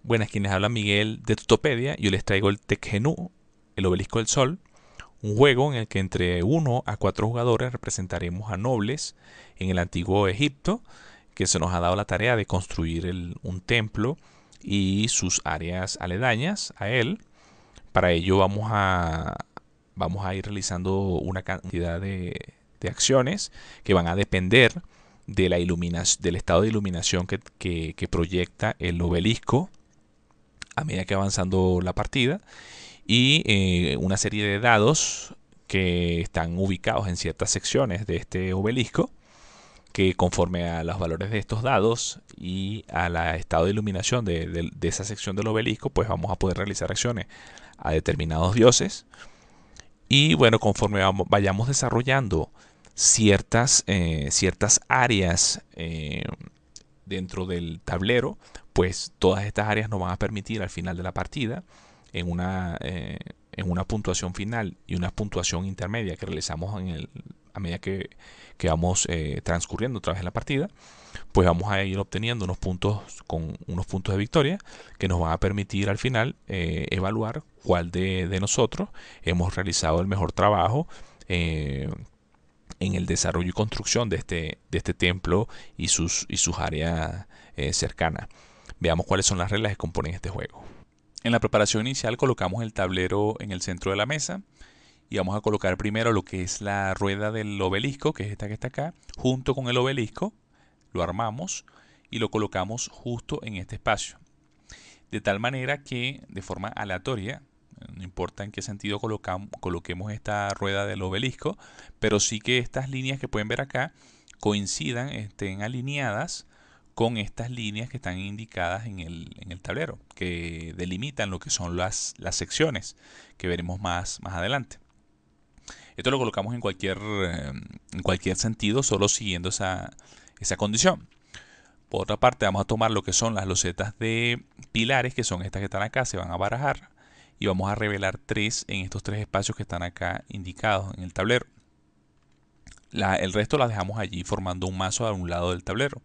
Buenas, quienes hablan Miguel de Tutopedia. Yo les traigo el Tekhenu, el Obelisco del Sol, un juego en el que entre 1 a 4 jugadores representaremos a nobles en el antiguo Egipto, que se nos ha dado la tarea de construir un templo y sus áreas aledañas a él. Para ello vamos a ir realizando una cantidad de acciones que van a depender de del estado de iluminación que proyecta el obelisco a medida que va avanzando la partida, y una serie de dados que están ubicados en ciertas secciones de este obelisco, que conforme a los valores de estos dados y al estado de iluminación de esa sección del obelisco, pues vamos a poder realizar acciones a determinados dioses. Y bueno, conforme vayamos desarrollando ciertas áreas dentro del tablero, pues todas estas áreas nos van a permitir al final de la partida, en una puntuación final y una puntuación intermedia que realizamos a medida que vamos transcurriendo a través de la partida, pues vamos a ir obteniendo unos puntos de victoria que nos van a permitir al final evaluar cuál de nosotros hemos realizado el mejor trabajo en el desarrollo y construcción de este templo y sus áreas cercanas. Veamos cuáles son las reglas que componen este juego. En la preparación inicial colocamos el tablero en el centro de la mesa y vamos a colocar primero lo que es la rueda del obelisco, que es esta que está acá, junto con el obelisco. Lo armamos y lo colocamos justo en este espacio, de tal manera que de forma aleatoria, no importa en qué sentido coloquemos esta rueda del obelisco, pero sí que estas líneas que pueden ver acá coincidan, estén alineadas con estas líneas que están indicadas en el tablero, que delimitan lo que son las secciones que veremos más adelante. Esto lo colocamos en cualquier sentido, solo siguiendo esa condición. Por otra parte, vamos a tomar lo que son las losetas de pilares, que son estas que están acá, se van a barajar, y vamos a revelar 3 en estos 3 espacios que están acá indicados en el tablero. El resto las dejamos allí formando un mazo a un lado del tablero.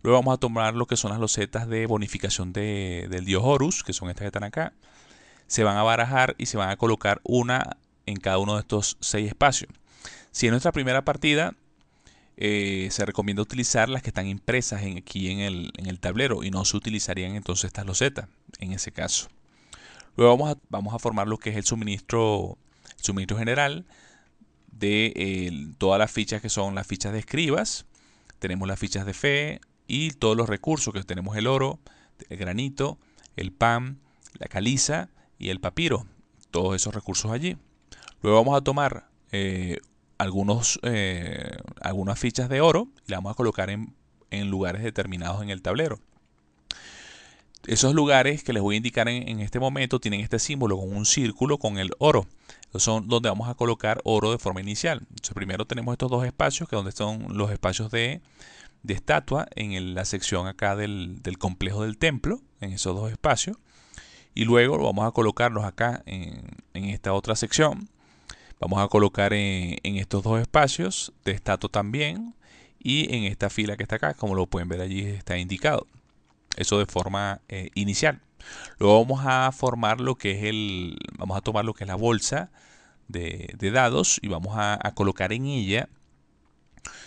Luego vamos a tomar lo que son las losetas de bonificación del dios Horus, que son estas que están acá. Se van a barajar y se van a colocar una en cada uno de estos 6 espacios. Si en nuestra primera partida se recomienda utilizar las que están impresas aquí en el tablero, y no se utilizarían entonces estas losetas en ese caso. Luego vamos a formar lo que es el suministro general de todas las fichas, que son las fichas de escribas. Tenemos las fichas de fe y todos los recursos, que tenemos el oro, el granito, el pan, la caliza y el papiro. Todos esos recursos allí. Luego vamos a tomar algunas fichas de oro y las vamos a colocar en lugares determinados en el tablero. Esos lugares que les voy a indicar en este momento tienen este símbolo con un círculo con el oro. Son donde vamos a colocar oro de forma inicial. Entonces, primero tenemos estos 2 espacios, que donde son los espacios de estatua, en la sección acá del complejo del templo, en esos 2 espacios. Y luego vamos a colocarlos acá en esta otra sección. Vamos a colocar en estos 2 espacios de estatua también, y en esta fila que está acá, como lo pueden ver allí está indicado. Eso de forma inicial. Luego vamos a formar lo que es vamos a tomar lo que es la bolsa de dados y vamos a colocar en ella.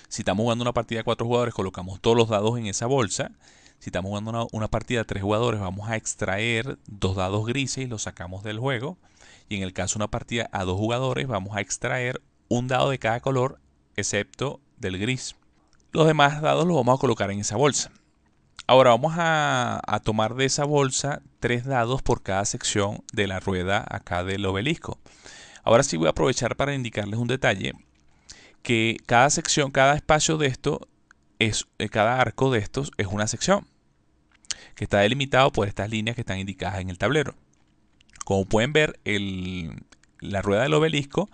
Si estamos jugando una partida de 4 jugadores, colocamos todos los dados en esa bolsa. Si estamos jugando una partida de 3 jugadores, vamos a extraer 2 dados grises y los sacamos del juego. Y en el caso de una partida a 2 jugadores, vamos a extraer un dado de cada color, excepto del gris. Los demás dados los vamos a colocar en esa bolsa. Ahora vamos a tomar de esa bolsa 3 dados por cada sección de la rueda acá del obelisco. Ahora sí voy a aprovechar para indicarles un detalle, que cada sección, cada espacio de esto, cada arco de estos es una sección, que está delimitado por estas líneas que están indicadas en el tablero. Como pueden ver, la rueda del obelisco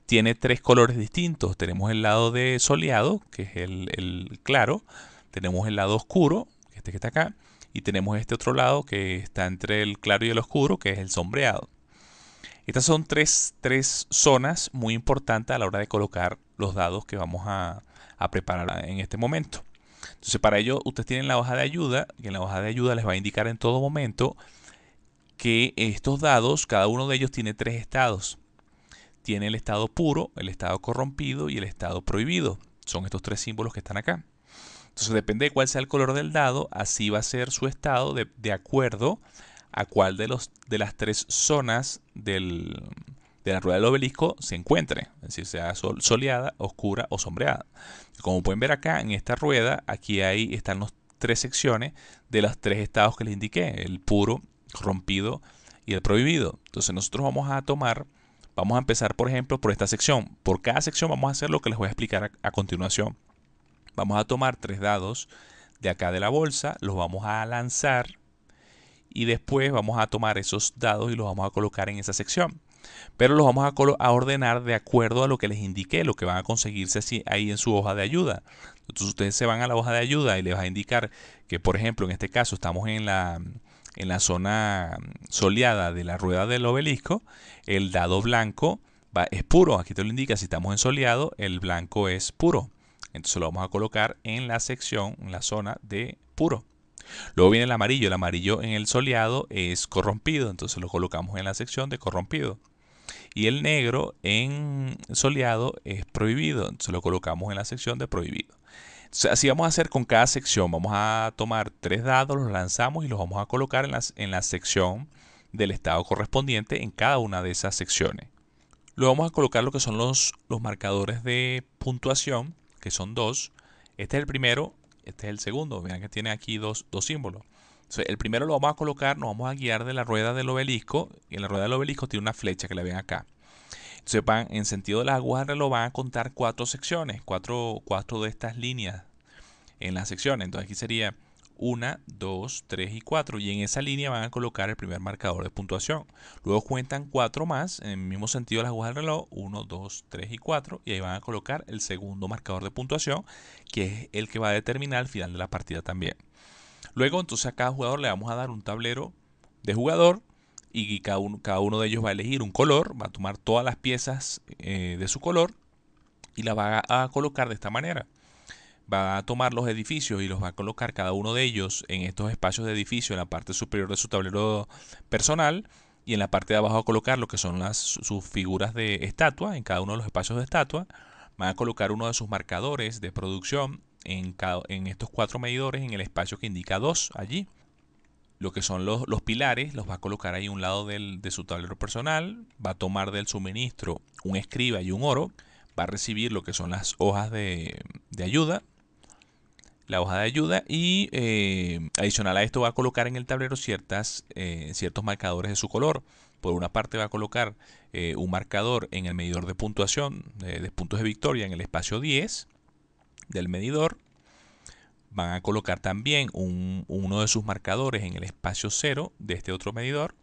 tiene 3 colores distintos. Tenemos el lado de soleado, que es el claro. Tenemos el lado oscuro, este que está acá. Y tenemos este otro lado que está entre el claro y el oscuro, que es el sombreado. Estas son tres zonas muy importantes a la hora de colocar los dados que vamos a preparar en este momento. Entonces para ello ustedes tienen la hoja de ayuda, y en la hoja de ayuda les va a indicar en todo momento que estos dados, cada uno de ellos tiene 3 estados. Tiene el estado puro, el estado corrompido y el estado prohibido. Son estos 3 símbolos que están acá. Entonces depende de cuál sea el color del dado, así va a ser su estado de acuerdo a cuál de las 3 zonas de la rueda del obelisco se encuentre. Es decir, sea soleada, oscura o sombreada. Como pueden ver acá en esta rueda, aquí están las 3 secciones de los 3 estados que les indiqué, el puro, corrompido y el prohibido. Entonces nosotros vamos a empezar por ejemplo por esta sección. Por cada sección vamos a hacer lo que les voy a explicar a continuación. Vamos a tomar 3 dados de acá de la bolsa, los vamos a lanzar y después vamos a tomar esos dados y los vamos a colocar en esa sección. Pero los vamos a ordenar de acuerdo a lo que les indiqué, lo que van a conseguirse así ahí en su hoja de ayuda. Entonces ustedes se van a la hoja de ayuda y les va a indicar que, por ejemplo, en este caso estamos en la zona soleada de la rueda del obelisco. El dado blanco es puro, aquí te lo indica, si estamos en soleado, el blanco es puro. Entonces lo vamos a colocar en la sección, en la zona de puro. Luego viene el amarillo en el soleado es corrompido, entonces lo colocamos en la sección de corrompido. Y el negro en soleado es prohibido, entonces lo colocamos en la sección de prohibido. Entonces, así vamos a hacer con cada sección, vamos a tomar 3 dados, los lanzamos y los vamos a colocar en la sección del estado correspondiente en cada una de esas secciones. Luego vamos a colocar lo que son los marcadores de puntuación, que son 2. Este es el primero, este es el segundo. Vean que tiene aquí dos símbolos. Entonces, el primero lo vamos a colocar, nos vamos a guiar de la rueda del obelisco. Y en la rueda del obelisco tiene una flecha que la ven acá. Entonces van en sentido de las agujas del reloj van a contar 4 secciones, 4 de estas líneas en las secciones. Entonces aquí sería 1, 2, 3 y 4. Y en esa línea van a colocar el primer marcador de puntuación. Luego cuentan 4 más, en el mismo sentido de las agujas del reloj, 1, 2, 3 y 4. Y ahí van a colocar el segundo marcador de puntuación, que es el que va a determinar el final de la partida también. Luego entonces a cada jugador le vamos a dar un tablero de jugador y cada uno de ellos va a elegir un color, va a tomar todas las piezas de su color y la va a colocar de esta manera. Va a tomar los edificios y los va a colocar cada uno de ellos en estos espacios de edificio en la parte superior de su tablero personal y en la parte de abajo va a colocar lo que son sus figuras de estatua en cada uno de los espacios de estatua. Van a colocar uno de sus marcadores de producción en estos 4 medidores en el espacio que indica 2 allí. Lo que son los pilares los va a colocar ahí a un lado de su tablero personal. Va a tomar del suministro un escriba y un oro. Va a recibir lo que son las hojas de ayuda. La hoja de ayuda y adicional a esto va a colocar en el tablero ciertos marcadores de su color. Por una parte va a colocar un marcador en el medidor de puntuación de puntos de victoria en el espacio 10 del medidor. Van a colocar también uno de sus marcadores en el espacio 0 de este otro medidor.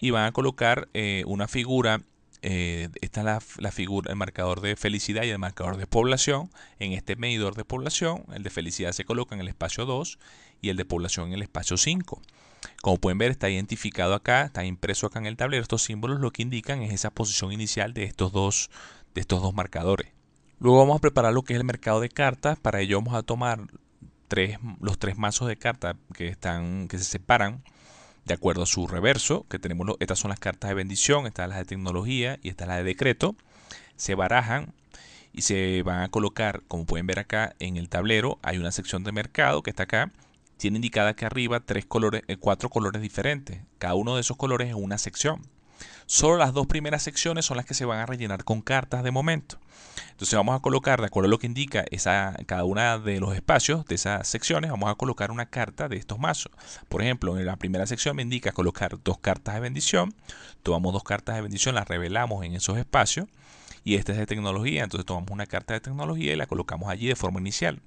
Y van a colocar una figura. Esta es la figura, el marcador de felicidad y el marcador de población. En este medidor de población, el de felicidad se coloca en el espacio 2 y el de población en el espacio 5. Como pueden ver, está identificado acá, está impreso acá en el tablero. Estos símbolos lo que indican es esa posición inicial de estos dos marcadores. Luego vamos a preparar lo que es el mercado de cartas. Para ello vamos a tomar los 3 mazos de cartas que se separan de acuerdo a su reverso, que tenemos estas son las cartas de bendición, estas las de tecnología y estas las de decreto. Se barajan y se van a colocar, como pueden ver acá en el tablero, hay una sección de mercado que está acá. Tiene indicada aquí arriba 4 colores diferentes. Cada uno de esos colores es una sección. Solo las 2 primeras secciones son las que se van a rellenar con cartas de momento. Entonces vamos a colocar, de acuerdo a lo que indica cada una de los espacios de esas secciones, vamos a colocar una carta de estos mazos. Por ejemplo, en la primera sección me indica colocar 2 cartas de bendición. Tomamos 2 cartas de bendición, las revelamos en esos espacios. Y esta es de tecnología, entonces tomamos una carta de tecnología y la colocamos allí de forma inicial.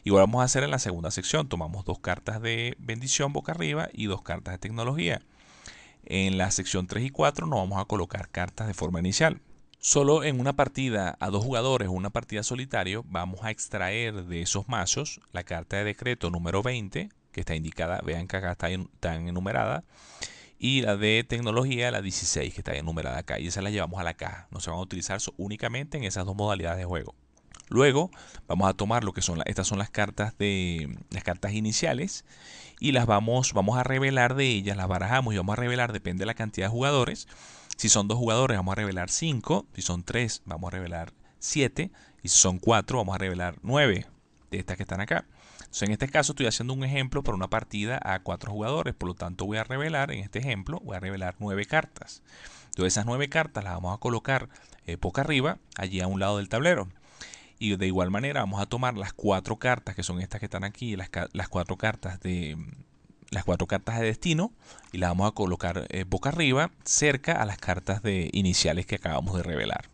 Igual vamos a hacer en la segunda sección, tomamos 2 cartas de bendición boca arriba y 2 cartas de tecnología. En la sección 3 y 4 no vamos a colocar cartas de forma inicial. Solo en una partida a 2 jugadores o una partida solitario vamos a extraer de esos mazos la carta de decreto número 20, que está indicada, vean que acá está enumerada, y la de tecnología, la 16, que está enumerada acá, y esa la llevamos a la caja. No se van a utilizar únicamente en esas 2 modalidades de juego. Luego vamos a tomar lo que son estas son las cartas iniciales y vamos a revelar de ellas, las barajamos y vamos a revelar, depende de la cantidad de jugadores. Si son 2 jugadores vamos a revelar 5, si son 3 vamos a revelar 7 y si son 4 vamos a revelar 9 de estas que están acá. Entonces, en este caso estoy haciendo un ejemplo para una partida a 4 jugadores, por lo tanto voy a revelar, en este ejemplo, voy a revelar 9 cartas. Entonces esas 9 cartas las vamos a colocar boca arriba, allí a un lado del tablero. Y de igual manera vamos a tomar las 4 cartas que son estas que están aquí, las 4 cartas de destino, y las vamos a colocar boca arriba, cerca a las cartas iniciales que acabamos de revelar.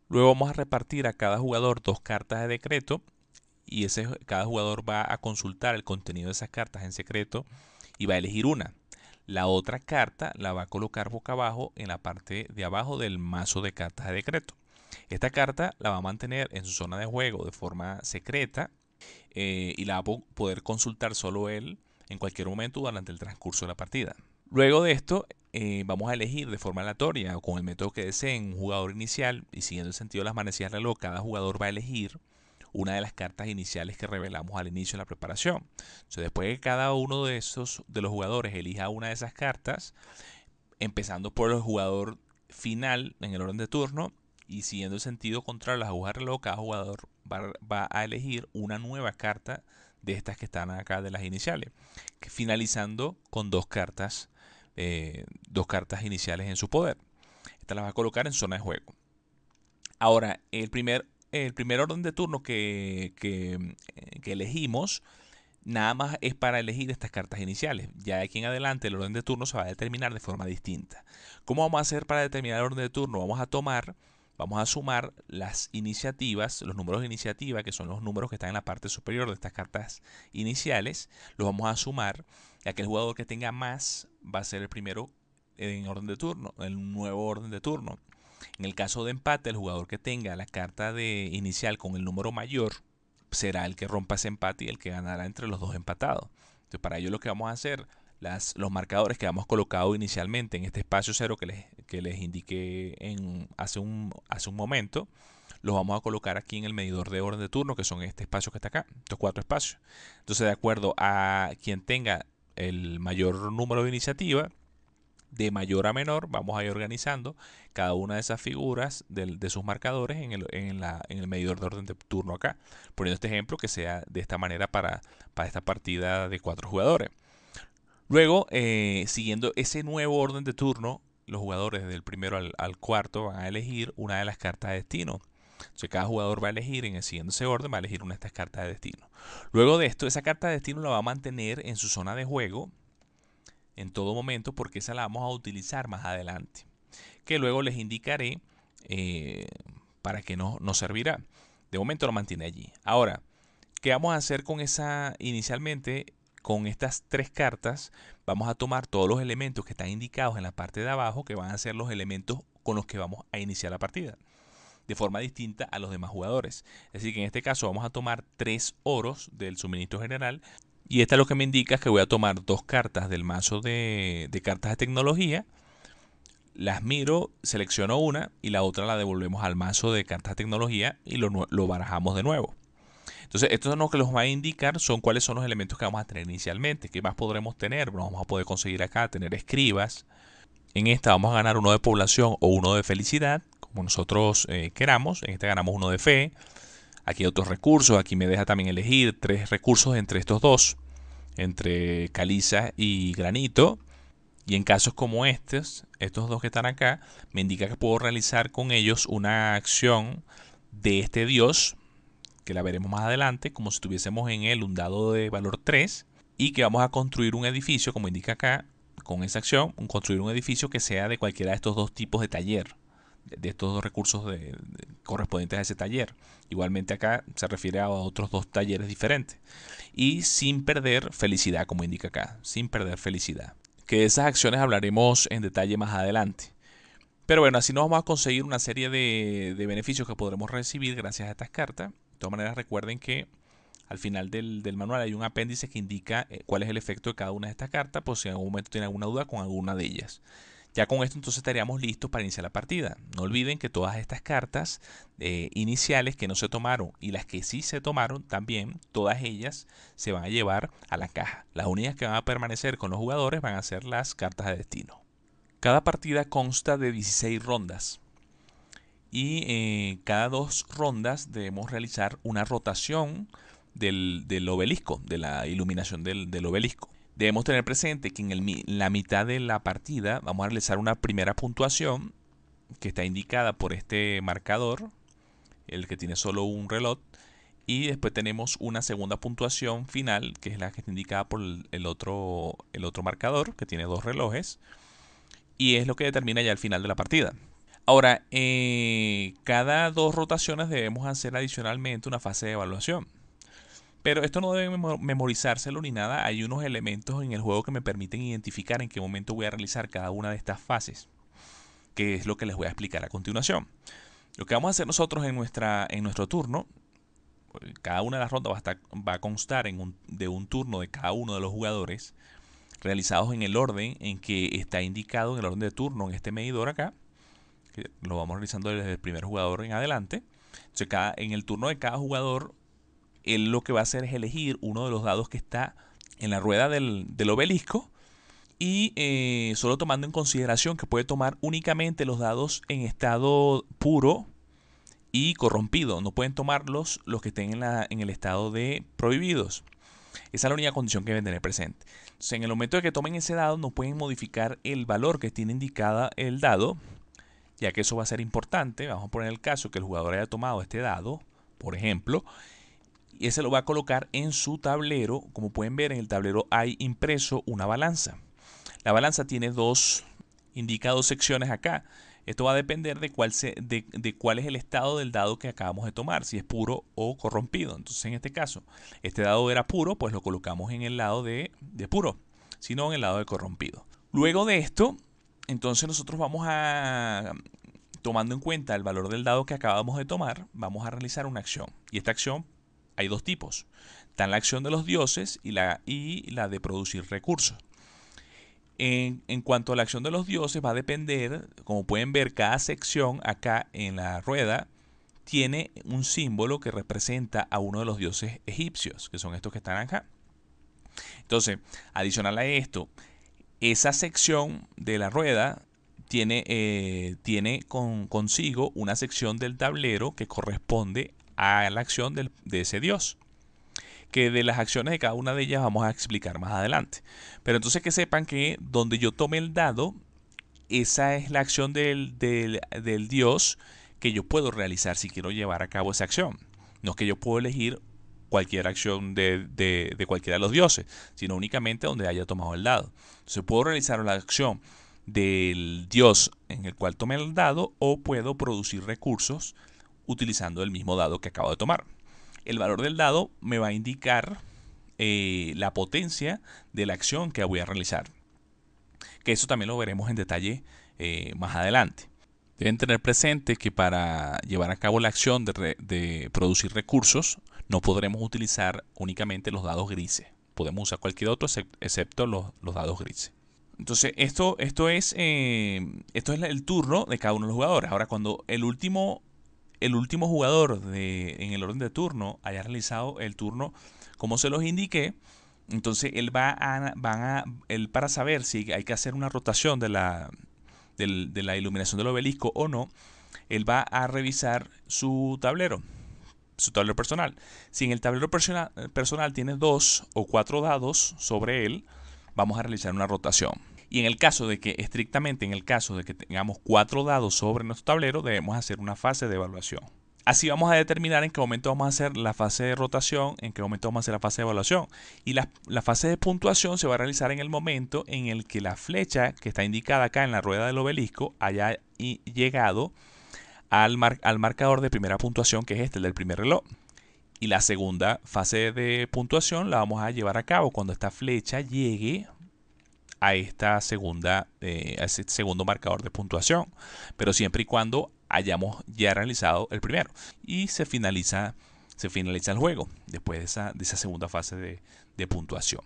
Luego vamos a repartir a cada jugador 2 cartas de decreto y cada jugador va a consultar el contenido de esas cartas en secreto y va a elegir una. La otra carta la va a colocar boca abajo en la parte de abajo del mazo de cartas de decreto. Esta carta la va a mantener en su zona de juego de forma secreta y la va a poder consultar solo él en cualquier momento durante el transcurso de la partida. Luego de esto vamos a elegir de forma aleatoria o con el método que deseen un jugador inicial y siguiendo el sentido de las manecillas del reloj, cada jugador va a elegir una de las cartas iniciales que revelamos al inicio de la preparación. Entonces, después de que cada uno de los jugadores elija una de esas cartas, empezando por el jugador final en el orden de turno y siguiendo el sentido contrario a las agujas de reloj, cada jugador va a elegir una nueva carta de estas que están acá de las iniciales, finalizando con dos cartas iniciales en su poder. Estas las va a colocar en zona de juego. Ahora, el primer orden de turno que elegimos, nada más es para elegir estas cartas iniciales. Ya de aquí en adelante el orden de turno se va a determinar de forma distinta. ¿Cómo vamos a hacer para determinar el orden de turno? Vamos a sumar las iniciativas, los números de iniciativa, que son los números que están en la parte superior de estas cartas iniciales, los vamos a sumar, y aquel jugador que tenga más va a ser el primero en orden de turno, el nuevo orden de turno. En el caso de empate, el jugador que tenga la carta inicial con el número mayor será el que rompa ese empate y el que ganará entre los dos empatados. Entonces, para ello lo que vamos a hacer, los marcadores que hemos colocado inicialmente en este espacio cero que les indiqué hace un momento, los vamos a colocar aquí en el medidor de orden de turno, que son este espacio que está acá, estos 4 espacios. Entonces, de acuerdo a quien tenga el mayor número de iniciativa, de mayor a menor, vamos a ir organizando cada una de esas figuras de sus marcadores en el medidor de orden de turno acá. Poniendo este ejemplo que sea de esta manera para esta partida de 4 jugadores. Luego, siguiendo ese nuevo orden de turno, los jugadores del primero al cuarto van a elegir una de las cartas de destino. Entonces, cada jugador va a elegir, siguiendo ese orden, va a elegir una de estas cartas de destino. Luego de esto, esa carta de destino la va a mantener en su zona de juego en todo momento, porque esa la vamos a utilizar más adelante, que luego les indicaré para qué nos servirá. De momento lo mantiene allí. Ahora, ¿qué vamos a hacer con esa inicialmente? Con estas 3 cartas vamos a tomar todos los elementos que están indicados en la parte de abajo, que van a ser los elementos con los que vamos a iniciar la partida, de forma distinta a los demás jugadores. Es decir, que en este caso vamos a tomar 3 oros del suministro general. Y esta lo que me indica es que voy a tomar 2 cartas del mazo de cartas de tecnología, las miro, selecciono una y la otra la devolvemos al mazo de cartas de tecnología y lo barajamos de nuevo. Entonces, esto lo que nos va a indicar son cuáles son los elementos que vamos a tener inicialmente. ¿Qué más podremos tener? Bueno, vamos a poder conseguir acá, tener escribas. En esta vamos a ganar uno de población o uno de felicidad, como nosotros queramos. En esta ganamos uno de fe. Aquí hay otros recursos. Aquí me deja también elegir 3 recursos entre estos dos, entre caliza y granito. Y en casos como estos dos que están acá, me indica que puedo realizar con ellos una acción de este dios, que la veremos más adelante, como si tuviésemos en él un dado de valor 3, y que vamos a construir un edificio, como indica acá, con esa acción, construir un edificio que sea de cualquiera de estos dos tipos de taller, de estos dos recursos correspondientes a ese taller. Igualmente acá se refiere a otros 2 talleres diferentes. Y sin perder felicidad, como indica acá, sin perder felicidad. Que de esas acciones hablaremos en detalle más adelante. Pero bueno, así nos vamos a conseguir una serie de beneficios que podremos recibir gracias a estas cartas. De todas maneras, recuerden que al final del manual hay un apéndice que indica cuál es el efecto de cada una de estas cartas, por si en algún momento tienen alguna duda con alguna de ellas. Ya con esto entonces estaríamos listos para iniciar la partida. No olviden que todas estas cartas iniciales que no se tomaron y las que sí se tomaron también, todas ellas se van a llevar a la caja. Las únicas que van a permanecer con los jugadores van a ser las cartas de destino. Cada partida consta de 16 rondas y cada 2 rondas debemos realizar una rotación del obelisco, de la iluminación del obelisco. Debemos tener presente que en la mitad de la partida vamos a realizar una primera puntuación que está indicada por este marcador, el que tiene solo un reloj, y después tenemos una segunda puntuación final, que es la que está indicada por el otro marcador, que tiene 2 relojes, y es lo que determina ya el final de la partida. Ahora, cada 2 rotaciones debemos hacer adicionalmente una fase de evaluación. Pero esto no debe memorizárselo ni nada. Hay unos elementos en el juego que me permiten identificar en qué momento voy a realizar cada una de estas fases, que es lo que les voy a explicar a continuación. Lo que vamos a hacer nosotros en nuestro turno, cada una de las rondas va a constar de un turno de cada uno de los jugadores, realizados en el orden en que está indicado en el orden de turno en este medidor acá, que lo vamos realizando desde el primer jugador en adelante. Entonces, en el turno de cada jugador, él lo que va a hacer es elegir uno de los dados que está en la rueda del obelisco y solo tomando en consideración que puede tomar únicamente los dados en estado puro y corrompido. No pueden tomarlos los que estén en el estado de prohibidos. Esa es la única condición que deben tener presente. Entonces, en el momento de que tomen ese dado, no pueden modificar el valor que tiene indicada el dado, ya que eso va a ser importante. Vamos a poner el caso que el jugador haya tomado este dado, por ejemplo, y ese lo va a colocar en su tablero. Como pueden ver, en el tablero hay impreso una balanza. La balanza tiene indica 2 secciones acá. Esto va a depender de cuál es el estado del dado que acabamos de tomar, si es puro o corrompido. Entonces, en este caso, este dado era puro, pues lo colocamos en el lado de puro, sino en el lado de corrompido. Luego de esto, entonces nosotros vamos a, tomando en cuenta el valor del dado que acabamos de tomar, vamos a realizar una acción. Y esta acción hay 2 tipos. Está la acción de los dioses y la de producir recursos. En cuanto a la acción de los dioses, va a depender, como pueden ver, cada sección acá en la rueda tiene un símbolo que representa a uno de los dioses egipcios, que son estos que están acá. Entonces, adicional a esto, esa sección de la rueda tiene consigo una sección del tablero que corresponde a la acción de ese dios, que de las acciones de cada una de ellas vamos a explicar más adelante. Pero entonces que sepan que donde yo tome el dado, esa es la acción del dios que yo puedo realizar si quiero llevar a cabo esa acción. No es que yo puedo elegir cualquier acción de cualquiera de los dioses, sino únicamente donde haya tomado el dado. Entonces puedo realizar la acción del dios en el cual tomé el dado, o puedo producir recursos utilizando el mismo dado que acabo de tomar. El valor del dado me va a indicar la potencia de la acción que voy a realizar, que eso también lo veremos en detalle más adelante. Deben tener presente que para llevar a cabo la acción de producir recursos no podremos utilizar únicamente los dados grises. Podemos usar cualquier otro excepto los dados grises. Entonces esto es el turno de cada uno de los jugadores. Ahora, cuando el último jugador en el orden de turno haya realizado el turno como se los indiqué, entonces él él, para saber si hay que hacer una rotación de la iluminación del obelisco o no, él va a revisar su tablero personal. Si en el tablero personal tiene 2 o 4 dados sobre él, vamos a realizar una rotación. Y estrictamente en el caso de que tengamos 4 dados sobre nuestro tablero, debemos hacer una fase de evaluación. Así vamos a determinar en qué momento vamos a hacer la fase de rotación, en qué momento vamos a hacer la fase de evaluación. Y la fase de puntuación se va a realizar en el momento en el que la flecha que está indicada acá en la rueda del obelisco haya llegado al marcador de primera puntuación, que es el del primer reloj. Y la segunda fase de puntuación la vamos a llevar a cabo cuando esta flecha llegue a ese segundo marcador de puntuación, pero siempre y cuando hayamos ya realizado el primero, y se finaliza el juego después de esa segunda fase de puntuación.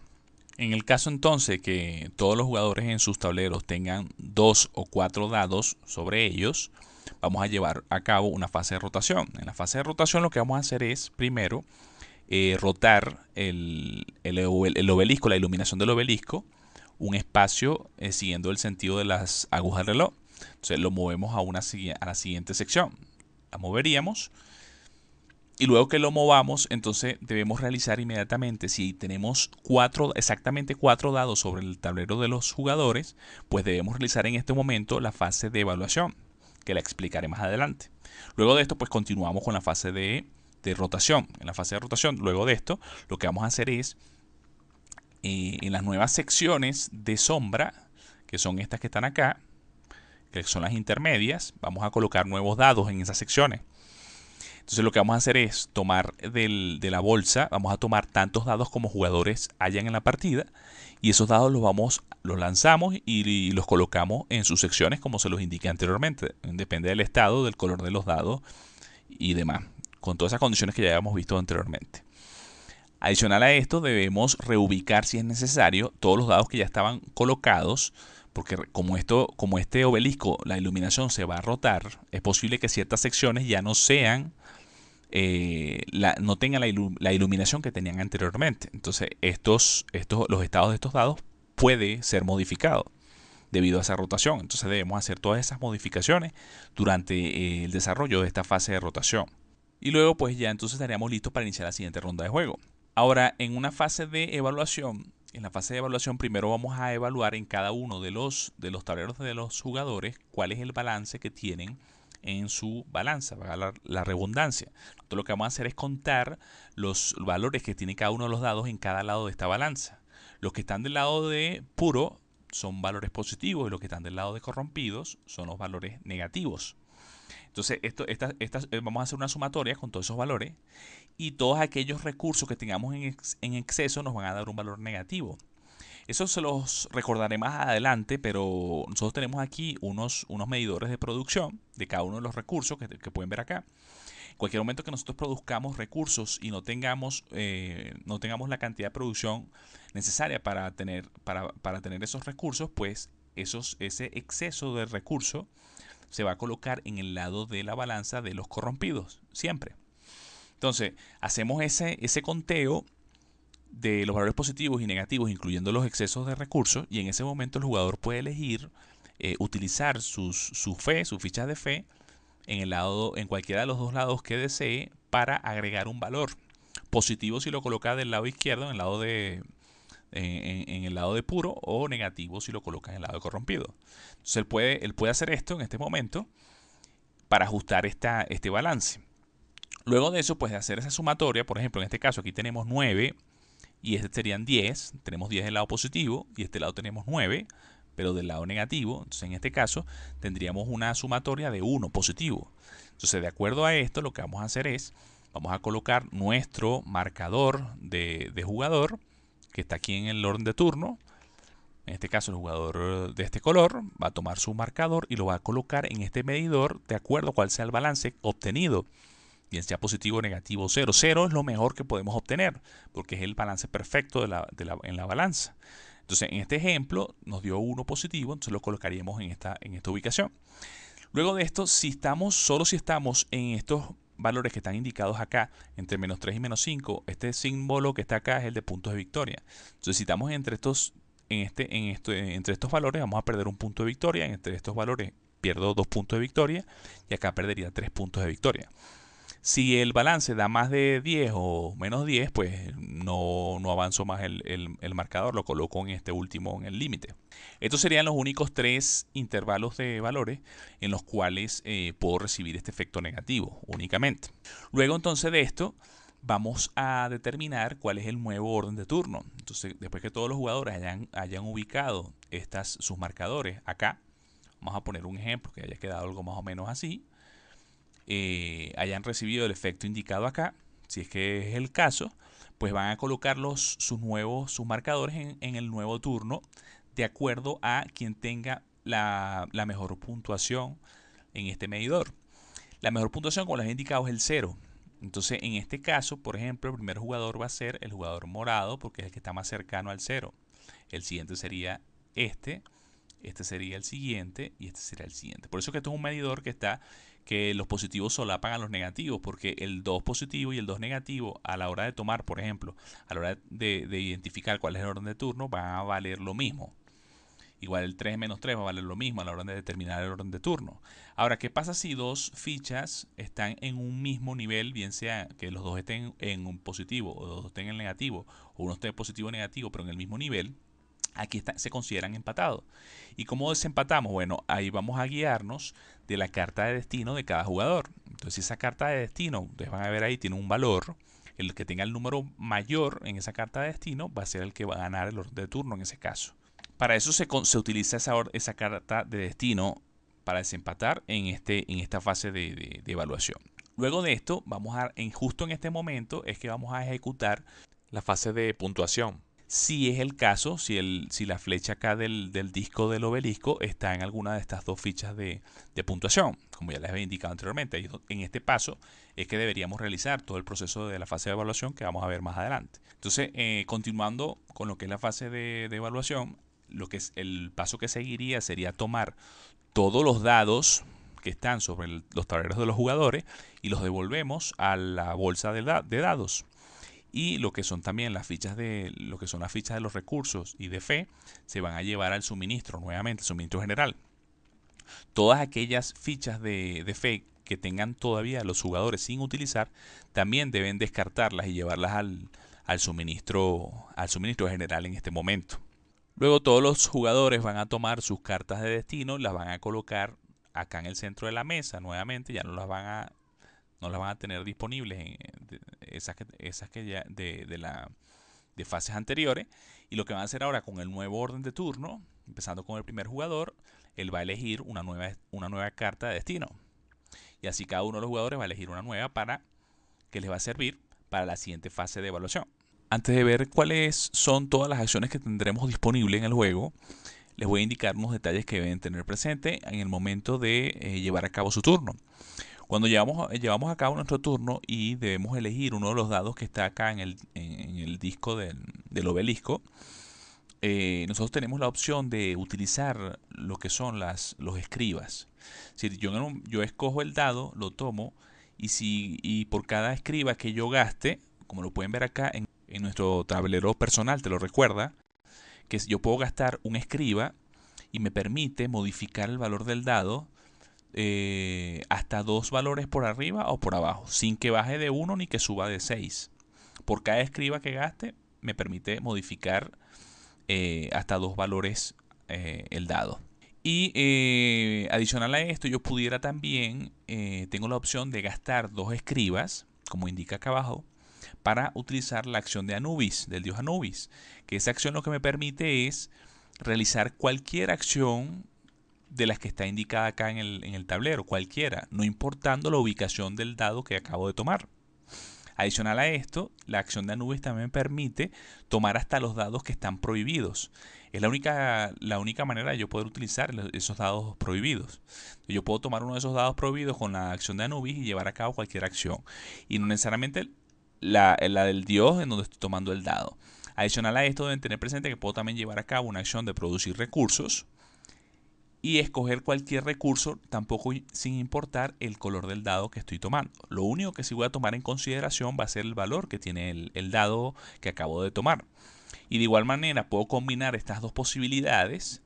En el caso entonces que todos los jugadores en sus tableros tengan 2 o 4 dados sobre ellos, vamos a llevar a cabo una fase de rotación. En la fase de rotación lo que vamos a hacer es, primero, rotar el obelisco, la iluminación del obelisco, un espacio siguiendo el sentido de las agujas del reloj. Entonces lo movemos a la siguiente sección. La moveríamos. Y luego que lo movamos, entonces debemos realizar inmediatamente, si tenemos exactamente 4 dados sobre el tablero de los jugadores, pues debemos realizar en este momento la fase de evaluación, que la explicaré más adelante. Luego de esto, pues continuamos con la fase de rotación. En la fase de rotación, luego de esto, lo que vamos a hacer es, en las nuevas secciones de sombra, que son estas que están acá, que son las intermedias, vamos a colocar nuevos dados en esas secciones. Entonces lo que vamos a hacer es tomar de la bolsa, vamos a tomar tantos dados como jugadores hayan en la partida y esos dados los lanzamos y los colocamos en sus secciones como se los indiqué anteriormente. Depende del estado, del color de los dados y demás, con todas esas condiciones que ya habíamos visto anteriormente. Adicional a esto, debemos reubicar si es necesario todos los dados que ya estaban colocados, porque como este obelisco, la iluminación se va a rotar, es posible que ciertas secciones ya no sean no tengan la iluminación que tenían anteriormente. Entonces, los estados de estos dados puede ser modificado debido a esa rotación. Entonces, debemos hacer todas esas modificaciones durante el desarrollo de esta fase de rotación. Y luego, pues ya entonces estaríamos listos para iniciar la siguiente ronda de juego. Ahora, en una fase de evaluación, en la fase de evaluación primero vamos a evaluar en cada uno de los tableros de los jugadores cuál es el balance que tienen en su balanza, valga la redundancia. Entonces lo que vamos a hacer es contar los valores que tiene cada uno de los dados en cada lado de esta balanza. Los que están del lado de puro son valores positivos y los que están del lado de corrompidos son los valores negativos. Entonces vamos a hacer una sumatoria con todos esos valores y todos aquellos recursos que tengamos en exceso nos van a dar un valor negativo. Eso se los recordaré más adelante, pero nosotros tenemos aquí unos medidores de producción de cada uno de los recursos que pueden ver acá. En cualquier momento que nosotros produzcamos recursos y no tengamos la cantidad de producción necesaria para tener esos recursos, pues ese exceso de recursos se va a colocar en el lado de la balanza de los corrompidos, siempre. Entonces, hacemos ese conteo de los valores positivos y negativos, incluyendo los excesos de recursos, y en ese momento el jugador puede elegir utilizar sus fichas de fe en cualquiera de los dos lados que desee para agregar un valor positivo si lo coloca del lado izquierdo, en el lado de puro, o negativo si lo coloca en el lado de corrompido. Entonces él puede hacer esto en este momento para ajustar este balance. Luego de eso, pues de hacer esa sumatoria, por ejemplo, en este caso aquí tenemos 9 y este serían 10, tenemos 10 del lado positivo y este lado tenemos 9, pero del lado negativo. Entonces en este caso tendríamos una sumatoria de 1 positivo. Entonces de acuerdo a esto lo que vamos a hacer es, vamos a colocar nuestro marcador de jugador, que está aquí en el orden de turno. En este caso el jugador de este color va a tomar su marcador y lo va a colocar en este medidor de acuerdo a cuál sea el balance obtenido, bien sea positivo, negativo, 0. 0 es lo mejor que podemos obtener porque es el balance perfecto en la balanza. Entonces en este ejemplo nos dio 1 positivo, entonces lo colocaríamos en esta ubicación. Luego de esto, solo si estamos en estos valores que están indicados acá, entre menos 3 y menos 5, este símbolo que está acá es el de puntos de victoria. Entonces si estamos entre estos valores, vamos a perder un punto de victoria. Entre estos valores pierdo 2 puntos de victoria y acá perdería 3 puntos de victoria. Si el balance da más de 10 o menos 10, pues no avanzo más el marcador, lo coloco en este último, en el límite. Estos serían los únicos 3 intervalos de valores en los cuales puedo recibir este efecto negativo únicamente. Luego entonces de esto vamos a determinar cuál es el nuevo orden de turno. Entonces después que todos los jugadores hayan ubicado sus marcadores acá, vamos a poner un ejemplo que haya quedado algo más o menos así. Hayan recibido el efecto indicado acá, si es que es el caso, pues van a colocar sus marcadores en el nuevo turno de acuerdo a quien tenga la mejor puntuación en este medidor. La mejor puntuación, como les he indicado, es el 0. Entonces, en este caso, por ejemplo, el primer jugador va a ser el jugador morado porque es el que está más cercano al 0. el siguiente sería este sería el siguiente y este sería el siguiente. Por eso que esto es un medidor que los positivos solapan a los negativos, porque el 2 positivo y el 2 negativo a la hora de tomar, por ejemplo, a la hora de identificar cuál es el orden de turno, van a valer lo mismo. Igual el 3 menos 3 va a valer lo mismo a la hora de determinar el orden de turno. Ahora, ¿qué pasa si dos fichas están en un mismo nivel, bien sea que los dos estén en un positivo o los dos estén en negativo, o uno esté positivo o negativo, pero en el mismo nivel? Aquí se consideran empatados. ¿Y cómo desempatamos? Bueno, ahí vamos a guiarnos de la carta de destino de cada jugador. Entonces, si esa carta de destino, ustedes van a ver ahí, tiene un valor. El que tenga el número mayor en esa carta de destino va a ser el que va a ganar el orden de turno en ese caso. Para eso se utiliza esa carta de destino para desempatar en esta fase de evaluación. Luego de esto, justo en este momento es que vamos a ejecutar la fase de puntuación. Si es el caso, si la flecha acá del disco del obelisco está en alguna de estas dos fichas de puntuación, como ya les había indicado anteriormente. En este paso es que deberíamos realizar todo el proceso de la fase de evaluación que vamos a ver más adelante. Entonces, continuando con lo que es la fase de evaluación, el paso que seguiría sería tomar todos los dados que están sobre los tableros de los jugadores y los devolvemos a la bolsa de dados. Y lo que son también las fichas de los recursos y de fe se van a llevar al suministro nuevamente, al suministro general. Todas aquellas fichas de fe que tengan todavía los jugadores sin utilizar también deben descartarlas y llevarlas al suministro general en este momento. Luego todos los jugadores van a tomar sus cartas de destino, las van a colocar acá en el centro de la mesa nuevamente, ya no las van a tener disponibles esas que ya de fases anteriores. Y lo que van a hacer ahora con el nuevo orden de turno, empezando con el primer jugador, él va a elegir una nueva carta de destino. Y así cada uno de los jugadores va a elegir una nueva que les va a servir para la siguiente fase de evaluación. Antes de ver cuáles son todas las acciones que tendremos disponibles en el juego, les voy a indicar unos detalles que deben tener presente en el momento de llevar a cabo su turno. Cuando llevamos a cabo nuestro turno y debemos elegir uno de los dados que está acá en el disco del obelisco, nosotros tenemos la opción de utilizar lo que son los escribas. Si yo escojo el dado, lo tomo y por cada escriba que yo gaste, como lo pueden ver acá en nuestro tablero personal, te lo recuerda, que yo puedo gastar un escriba y me permite modificar el valor del dado hasta 2 valores por arriba o por abajo, sin que baje de 1 ni que suba de 6. Por cada escriba que gaste, me permite modificar hasta 2 valores el dado. Y adicional a esto, yo pudiera también, tengo la opción de gastar 2 escribas, como indica acá abajo, para utilizar la acción de Anubis, del dios Anubis. Que esa acción lo que me permite es realizar cualquier acción de las que está indicada acá en el tablero, cualquiera, no importando la ubicación del dado que acabo de tomar. Adicional a esto, la acción de Anubis también permite tomar hasta los dados que están prohibidos. Es la única manera de yo poder utilizar esos dados prohibidos. Yo puedo tomar uno de esos dados prohibidos con la acción de Anubis y llevar a cabo cualquier acción. Y no necesariamente la del dios en donde estoy tomando el dado. Adicional a esto, deben tener presente que puedo también llevar a cabo una acción de producir recursos y escoger cualquier recurso, tampoco sin importar el color del dado que estoy tomando. Lo único que sí voy a tomar en consideración va a ser el valor que tiene el dado que acabo de tomar. Y de igual manera puedo combinar estas dos posibilidades.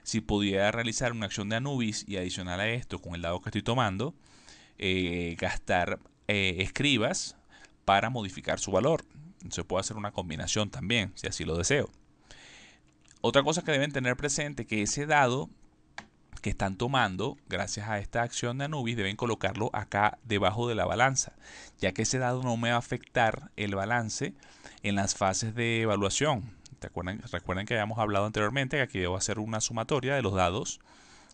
Si pudiera realizar una acción de Anubis y adicional a esto con el dado que estoy tomando, gastar escribas para modificar su valor. Se puede hacer una combinación también, si así lo deseo. Otra cosa que deben tener presente que ese dado que están tomando, gracias a esta acción de Anubis, deben colocarlo acá debajo de la balanza, ya que ese dado no me va a afectar el balance en las fases de evaluación. Recuerden que habíamos hablado anteriormente que aquí debo hacer una sumatoria de los dados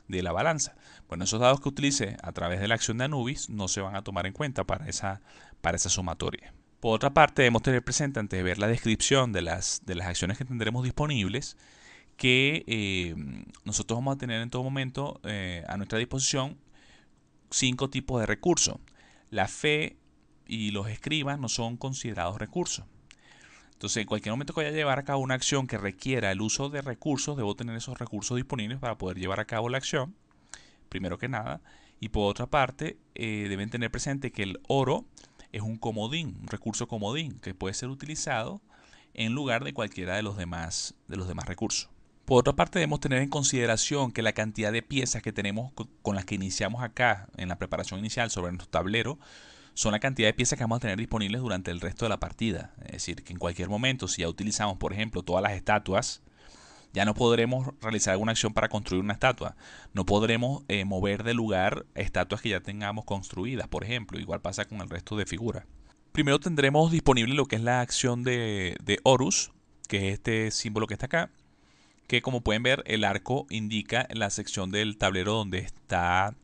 de la balanza. Bueno, esos dados que utilice a través de la acción de Anubis no se van a tomar en cuenta para esa sumatoria. Por otra parte, debemos tener presente antes de ver la descripción de las acciones que tendremos disponibles, que nosotros vamos a tener en todo momento a nuestra disposición 5 tipos de recursos. La fe y los escribas no son considerados recursos. Entonces, en cualquier momento que vaya a llevar a cabo una acción que requiera el uso de recursos, debo tener esos recursos disponibles para poder llevar a cabo la acción, primero que nada. Y por otra parte, deben tener presente que el oro es un comodín, un recurso comodín que puede ser utilizado en lugar de cualquiera de los demás recursos. Por otra parte, debemos tener en consideración que la cantidad de piezas que tenemos con las que iniciamos acá en la preparación inicial sobre nuestro tablero son la cantidad de piezas que vamos a tener disponibles durante el resto de la partida. Es decir, que en cualquier momento, si ya utilizamos, por ejemplo, todas las estatuas, ya no podremos realizar alguna acción para construir una estatua. No podremos mover de lugar estatuas que ya tengamos construidas, por ejemplo. Igual pasa con el resto de figuras. Primero tendremos disponible lo que es la acción de Horus, que es este símbolo que está acá, que como pueden ver el arco indica la sección del tablero donde está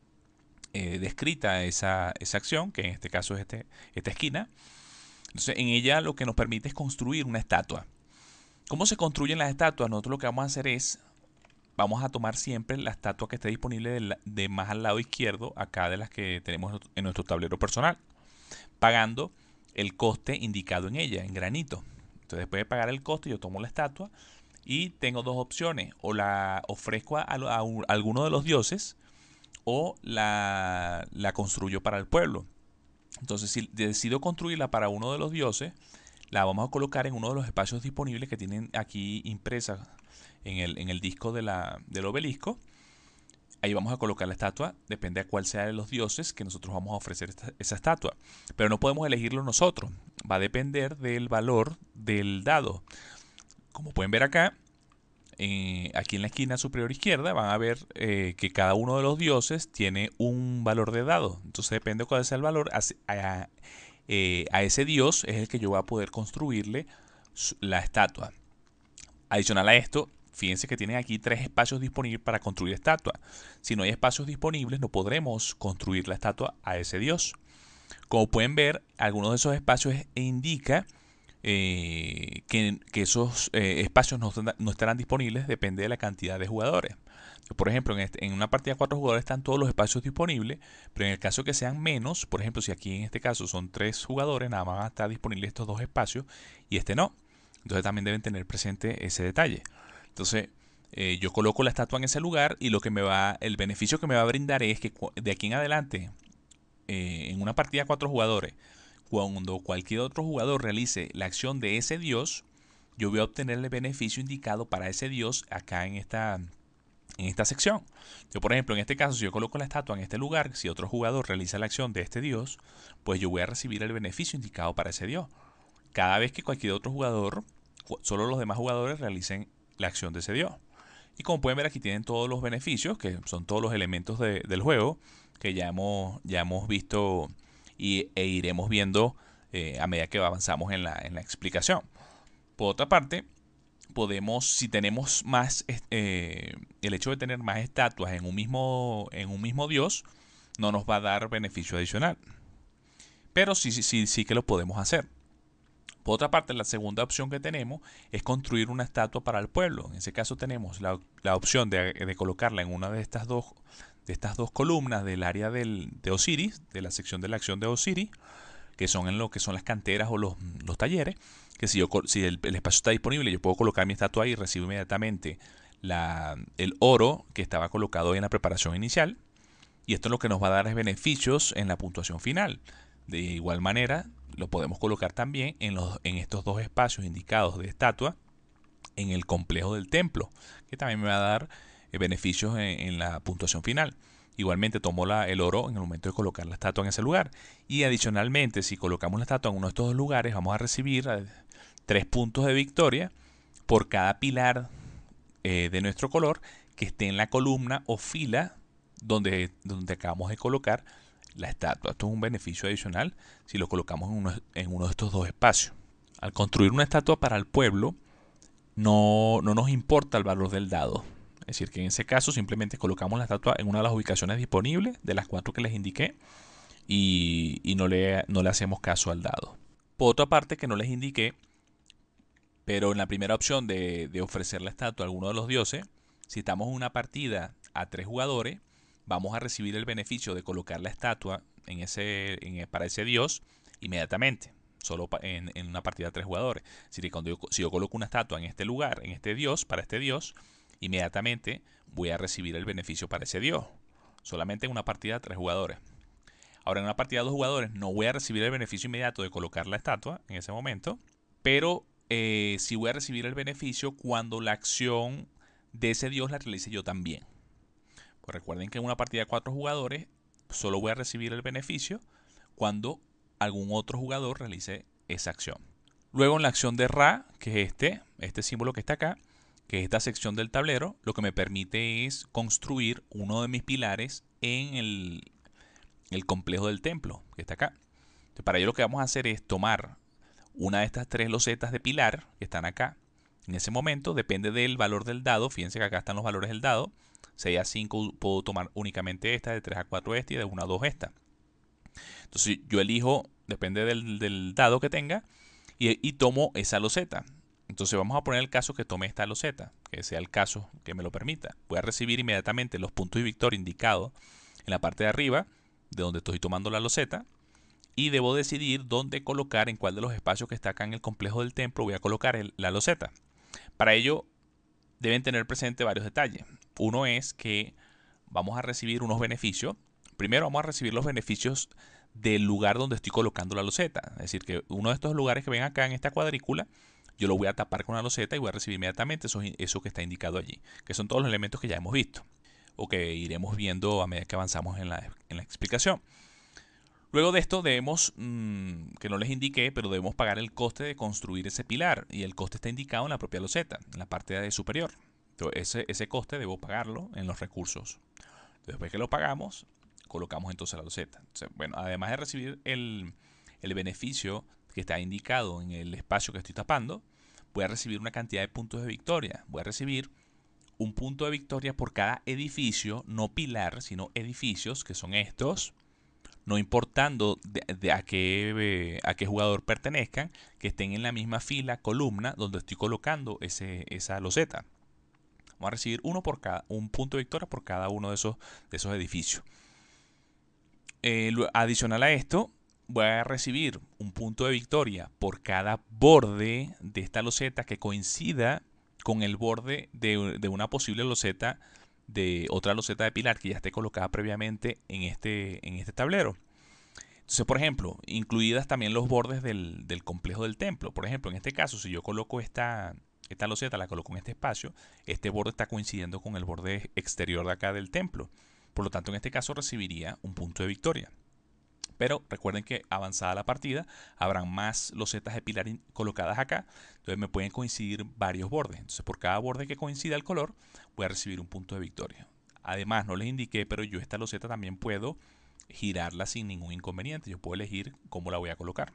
descrita esa acción, que en este caso es esta esquina. Entonces en ella lo que nos permite es construir una estatua. ¿Cómo se construyen las estatuas? Nosotros lo que vamos a hacer es, vamos a tomar siempre la estatua que esté disponible de más al lado izquierdo, acá de las que tenemos en nuestro tablero personal, pagando el coste indicado en ella, en granito. Entonces después de pagar el coste yo tomo la estatua y tengo dos opciones: o la ofrezco a alguno de los dioses o la construyo para el pueblo. Entonces si decido construirla para uno de los dioses, la vamos a colocar en uno de los espacios disponibles que tienen aquí impresa en el disco del obelisco. Ahí vamos a colocar la estatua, depende de cuál sea de los dioses que nosotros vamos a ofrecer esa estatua. Pero no podemos elegirlo nosotros, va a depender del valor del dado. Como pueden ver acá, aquí en la esquina superior izquierda van a ver que cada uno de los dioses tiene un valor de dado. Entonces depende de cuál sea el valor, a ese dios es el que yo voy a poder construirle la estatua. Adicional a esto, fíjense que tienen aquí 3 espacios disponibles para construir estatua. Si no hay espacios disponibles, no podremos construir la estatua a ese dios. Como pueden ver, algunos de esos espacios indica que esos espacios no estarán disponibles, depende de la cantidad de jugadores. Por ejemplo, en una partida de 4 jugadores están todos los espacios disponibles, pero en el caso que sean menos, por ejemplo, si aquí en este caso son 3 jugadores, nada más van a estar disponibles estos 2 espacios y este no. Entonces también deben tener presente ese detalle. Entonces, yo coloco la estatua en ese lugar y el beneficio que me va a brindar es que de aquí en adelante, en una partida de 4 jugadores, cuando cualquier otro jugador realice la acción de ese dios, yo voy a obtener el beneficio indicado para ese dios acá en esta sección. Yo, por ejemplo, en este caso, si yo coloco la estatua en este lugar, si otro jugador realiza la acción de este dios, pues yo voy a recibir el beneficio indicado para ese dios. Cada vez que cualquier otro jugador, solo los demás jugadores realicen la acción de ese dios. Y como pueden ver, aquí tienen todos los beneficios, que son todos los elementos del juego que ya hemos visto e iremos viendo a medida que avanzamos en la explicación. Por otra parte, si tenemos más, el hecho de tener más estatuas en un mismo dios, no nos va a dar beneficio adicional. Pero sí que lo podemos hacer. Por otra parte, la segunda opción que tenemos es construir una estatua para el pueblo. En ese caso tenemos la opción de colocarla en una de estas dos columnas del área de Osiris, de la sección de la acción de Osiris, que son en lo que son las canteras o los talleres, que si el espacio está disponible, yo puedo colocar mi estatua ahí y recibo inmediatamente el oro que estaba colocado en la preparación inicial. Y esto es lo que nos va a dar beneficios en la puntuación final. De igual manera, lo podemos colocar también en estos dos espacios indicados de estatua en el complejo del templo, que también me va a dar beneficios en la puntuación final. Igualmente tomo el oro en el momento de colocar la estatua en ese lugar. Y adicionalmente, si colocamos la estatua en uno de estos dos lugares, vamos a recibir 3 puntos de victoria por cada pilar de nuestro color que esté en la columna o fila donde acabamos de colocar la estatua. Esto es un beneficio adicional si lo colocamos en uno de estos dos espacios. Al construir una estatua para el pueblo, no nos importa el valor del dado. Es decir, que en ese caso simplemente colocamos la estatua en una de las ubicaciones disponibles, de las 4 que les indiqué, y no le hacemos caso al dado. Por otra parte, que no les indiqué, pero en la primera opción de ofrecer la estatua a alguno de los dioses, si estamos en una partida a 3 jugadores, vamos a recibir el beneficio de colocar la estatua para ese dios inmediatamente. solo en una partida de 3 jugadores. Es decir, si yo coloco una estatua en este lugar, en este dios, para este dios, inmediatamente voy a recibir el beneficio para ese dios. Solamente en una partida de 3 jugadores. Ahora, en una partida de 2 jugadores no voy a recibir el beneficio inmediato de colocar la estatua en ese momento, pero sí voy a recibir el beneficio cuando la acción de ese dios la realice yo también. Pues recuerden que en una partida de 4 jugadores solo voy a recibir el beneficio cuando algún otro jugador realice esa acción. Luego en la acción de Ra, que es este símbolo que está acá, que es esta sección del tablero, lo que me permite es construir uno de mis pilares en el complejo del templo, que está acá. Entonces, para ello lo que vamos a hacer es tomar una de estas 3 losetas de pilar que están acá. En ese momento depende del valor del dado. Fíjense que acá están los valores del dado. 6 a 5 puedo tomar únicamente esta, de 3 a 4 esta y de 1 a 2 esta. Entonces yo elijo, depende del dado que tenga, y tomo esa loseta. Entonces vamos a poner el caso que tome esta loseta, que sea el caso que me lo permita. Voy a recibir inmediatamente los puntos de victoria indicados en la parte de arriba, de donde estoy tomando la loseta, y debo decidir dónde colocar, en cuál de los espacios que está acá en el complejo del templo voy a colocar la loseta. Para ello deben tener presente varios detalles. Uno es que vamos a recibir unos beneficios. Primero vamos a recibir los beneficios del lugar donde estoy colocando la loseta. Es decir, que uno de estos lugares que ven acá en esta cuadrícula, yo lo voy a tapar con la loseta y voy a recibir inmediatamente eso que está indicado allí, que son todos los elementos que ya hemos visto o que iremos viendo a medida que avanzamos en la explicación. Luego de esto debemos, que no les indiqué, pero debemos pagar el coste de construir ese pilar, y el coste está indicado en la propia loseta, en la parte superior. Entonces ese coste debo pagarlo en los recursos. Después que lo pagamos, colocamos entonces la loseta. Entonces, bueno, además de recibir el beneficio que está indicado en el espacio que estoy tapando, voy a recibir una cantidad de puntos de victoria. Voy a recibir un punto de victoria por cada edificio, no pilar, sino edificios, que son estos, no importando a qué jugador pertenezcan, que estén en la misma fila, columna, donde estoy colocando esa loseta. Vamos a recibir un punto de victoria por cada uno de esos edificios. Adicional a esto, voy a recibir un punto de victoria por cada borde de esta loseta que coincida con el borde de una posible loseta, de otra loseta de pilar que ya esté colocada previamente en este tablero. Entonces, por ejemplo, incluidas también los bordes del complejo del templo. Por ejemplo, en este caso, si yo coloco esta loseta, la coloco en este espacio, este borde está coincidiendo con el borde exterior de acá del templo. Por lo tanto, en este caso recibiría un punto de victoria. Pero recuerden que avanzada la partida, habrán más losetas de pilar colocadas acá. Entonces me pueden coincidir varios bordes. Entonces, por cada borde que coincida el color, voy a recibir un punto de victoria. Además, no les indiqué, pero yo esta loseta también puedo girarla sin ningún inconveniente. Yo puedo elegir cómo la voy a colocar.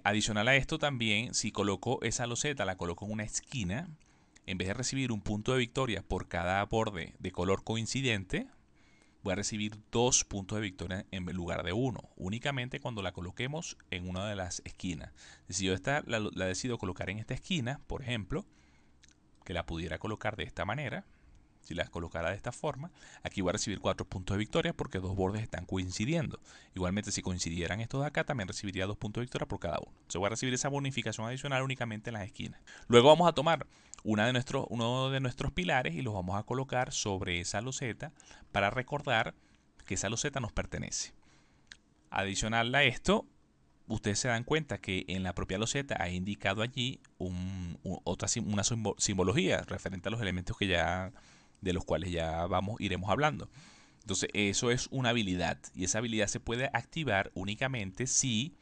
Adicional a esto también, si coloco esa loseta, la coloco en una esquina, en vez de recibir un punto de victoria por cada borde de color coincidente, voy a recibir 2 puntos de victoria en lugar de 1, únicamente cuando la coloquemos en una de las esquinas. Si yo la decido colocar en esta esquina, por ejemplo, que la pudiera colocar de esta manera, si las colocara de esta forma, aquí voy a recibir 4 puntos de victoria porque 2 bordes están coincidiendo. Igualmente, si coincidieran estos de acá, también recibiría 2 puntos de victoria por cada uno. Entonces voy a recibir esa bonificación adicional únicamente en las esquinas. Luego vamos a tomar uno de nuestros pilares y los vamos a colocar sobre esa loseta para recordar que esa loseta nos pertenece. Adicional a esto, ustedes se dan cuenta que en la propia loseta ha indicado allí una simbología referente a los elementos de los cuales ya iremos hablando. Entonces eso es una habilidad, y esa habilidad se puede activar únicamente si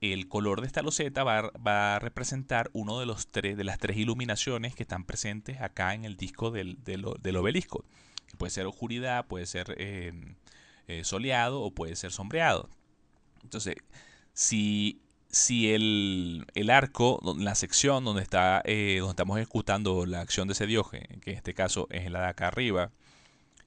el color de esta loseta va a representar uno de las 3 iluminaciones que están presentes acá en el disco del obelisco. Puede ser oscuridad, puede ser soleado o puede ser sombreado. Entonces, si el arco, la sección donde estamos ejecutando la acción de ese dios, que en este caso es la de acá arriba,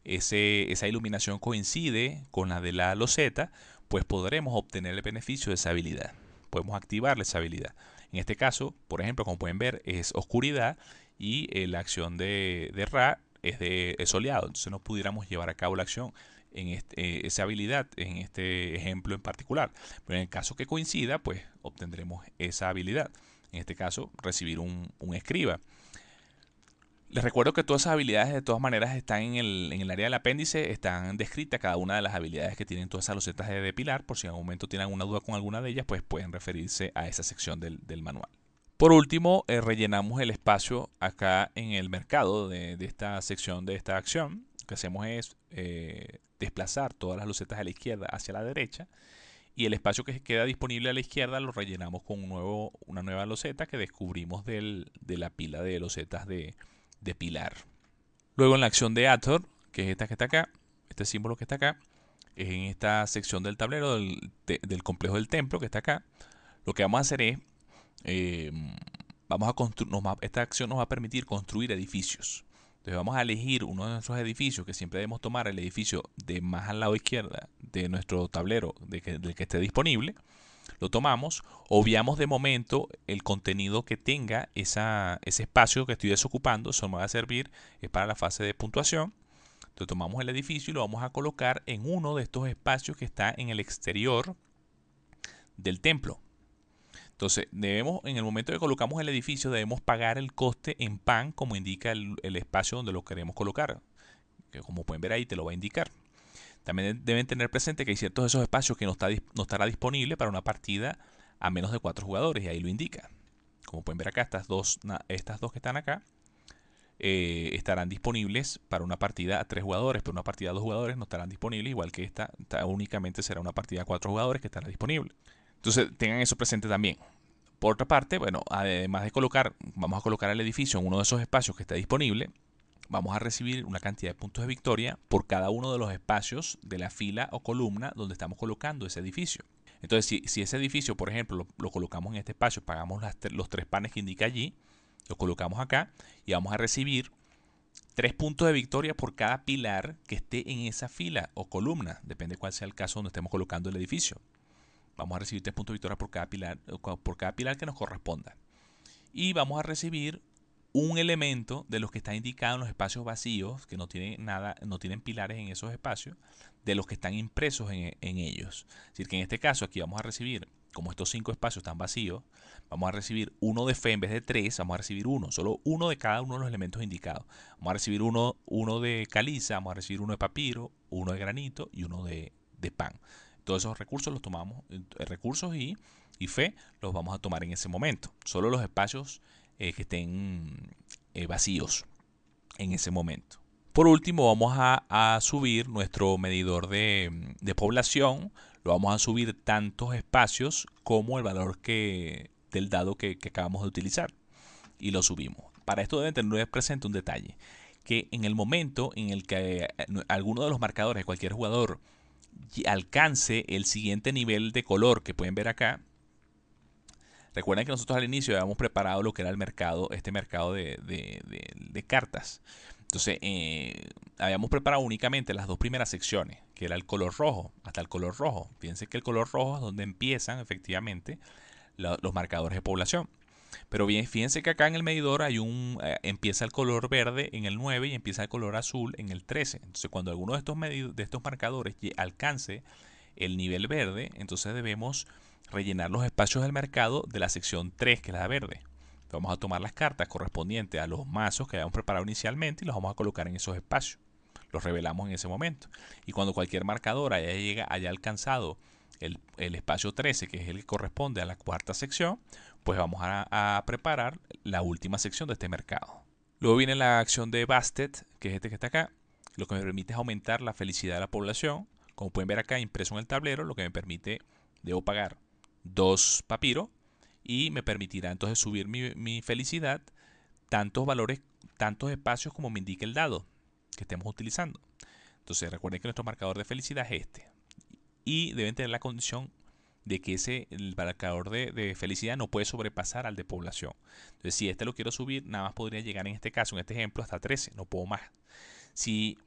esa iluminación coincide con la de la loseta, pues podremos obtener el beneficio de esa habilidad. Podemos activarle esa habilidad. En este caso, por ejemplo, como pueden ver, es oscuridad y la acción de Ra es soleado. Entonces no pudiéramos llevar a cabo la acción esa habilidad en este ejemplo en particular. Pero en el caso que coincida, pues obtendremos esa habilidad. En este caso, recibir un escriba. Les recuerdo que todas esas habilidades de todas maneras están en el área del apéndice, están descritas cada una de las habilidades que tienen todas esas losetas de depilar. Por si en algún momento tienen alguna duda con alguna de ellas, pues pueden referirse a esa sección del manual. Por último, rellenamos el espacio acá en el mercado de esta sección de esta acción. Lo que hacemos es desplazar todas las losetas de la izquierda hacia la derecha, y el espacio que queda disponible a la izquierda lo rellenamos con una nueva loseta que descubrimos de la pila de losetas de pilar. Luego en la acción de Add, que es esta que está acá, este símbolo que está acá, es en esta sección del tablero del complejo del templo que está acá. Lo que vamos a hacer es esta acción nos va a permitir construir edificios. Entonces vamos a elegir uno de nuestros edificios, que siempre debemos tomar el edificio de más al lado izquierda de nuestro tablero del que esté disponible. Lo tomamos, obviamos de momento el contenido que tenga ese espacio que estoy desocupando. Eso me va a servir para la fase de puntuación. Entonces tomamos el edificio y lo vamos a colocar en uno de estos espacios que está en el exterior del templo. Entonces, en el momento que colocamos el edificio, debemos pagar el coste en pan, como indica el espacio donde lo queremos colocar. Que como pueden ver ahí, te lo va a indicar. También deben tener presente que hay ciertos de esos espacios que no estará disponible para una partida a menos de 4 jugadores, y ahí lo indica. Como pueden ver acá, estas dos que están acá estarán disponibles para una partida a 3 jugadores, pero una partida a 2 jugadores no estarán disponibles, igual que esta únicamente será una partida a 4 jugadores que estará disponible. Entonces tengan eso presente también. Por otra parte, bueno, además de vamos a colocar el edificio en uno de esos espacios que está disponible. Vamos a recibir una cantidad de puntos de victoria por cada uno de los espacios de la fila o columna donde estamos colocando ese edificio. Entonces, si ese edificio, por ejemplo, lo colocamos en este espacio, pagamos los 3 panes que indica allí, lo colocamos acá y vamos a recibir 3 puntos de victoria por cada pilar que esté en esa fila o columna, depende cuál sea el caso donde estemos colocando el edificio. Vamos a recibir 3 puntos de victoria por cada pilar que nos corresponda. Y vamos a recibir un elemento de los que está indicado en los espacios vacíos, que no tienen nada, no tienen pilares en esos espacios, de los que están impresos en ellos. Es decir, que en este caso aquí vamos a recibir, como estos 5 espacios están vacíos, vamos a recibir uno de fe en vez de 3, vamos a recibir solo uno de cada uno de los elementos indicados. Vamos a recibir uno de caliza, vamos a recibir uno de papiro, uno de granito y uno de pan. Todos esos recursos los tomamos, recursos y fe los vamos a tomar en ese momento. Solo los espacios que estén vacíos en ese momento. Por último, vamos a subir nuestro medidor de población. Lo vamos a subir tantos espacios como el valor del dado que acabamos de utilizar. Y lo subimos. Para esto deben tener presente un detalle. Que en el momento en el que alguno de los marcadores de cualquier jugador alcance el siguiente nivel de color que pueden ver acá. Recuerden que nosotros al inicio habíamos preparado lo que era este mercado de cartas. Entonces, habíamos preparado únicamente las 2 primeras secciones, que era el color rojo, hasta el color rojo. Fíjense que el color rojo es donde empiezan efectivamente los marcadores de población. Pero bien, fíjense que acá en el medidor empieza el color verde en el 9 y empieza el color azul en el 13. Entonces, cuando alguno de estos marcadores alcance el nivel verde, entonces debemos rellenar los espacios del mercado de la sección 3, que es la verde. Vamos a tomar las cartas correspondientes a los mazos que habíamos preparado inicialmente y los vamos a colocar en esos espacios. Los revelamos en ese momento. Y cuando cualquier marcador haya alcanzado el espacio 13, que es el que corresponde a la 4ª sección, pues vamos a preparar la última sección de este mercado. Luego viene la acción de Bastet, que es este que está acá. Lo que me permite es aumentar la felicidad de la población. Como pueden ver acá impreso en el tablero, lo que me permite, debo pagar 2 papiros y me permitirá entonces subir mi felicidad tantos espacios como me indique el dado que estemos utilizando. Entonces recuerden que nuestro marcador de felicidad es este. Y deben tener la condición de que el marcador de felicidad no puede sobrepasar al de población. Entonces, si este lo quiero subir, nada más podría llegar en este caso, en este ejemplo, hasta 13, no puedo más. Si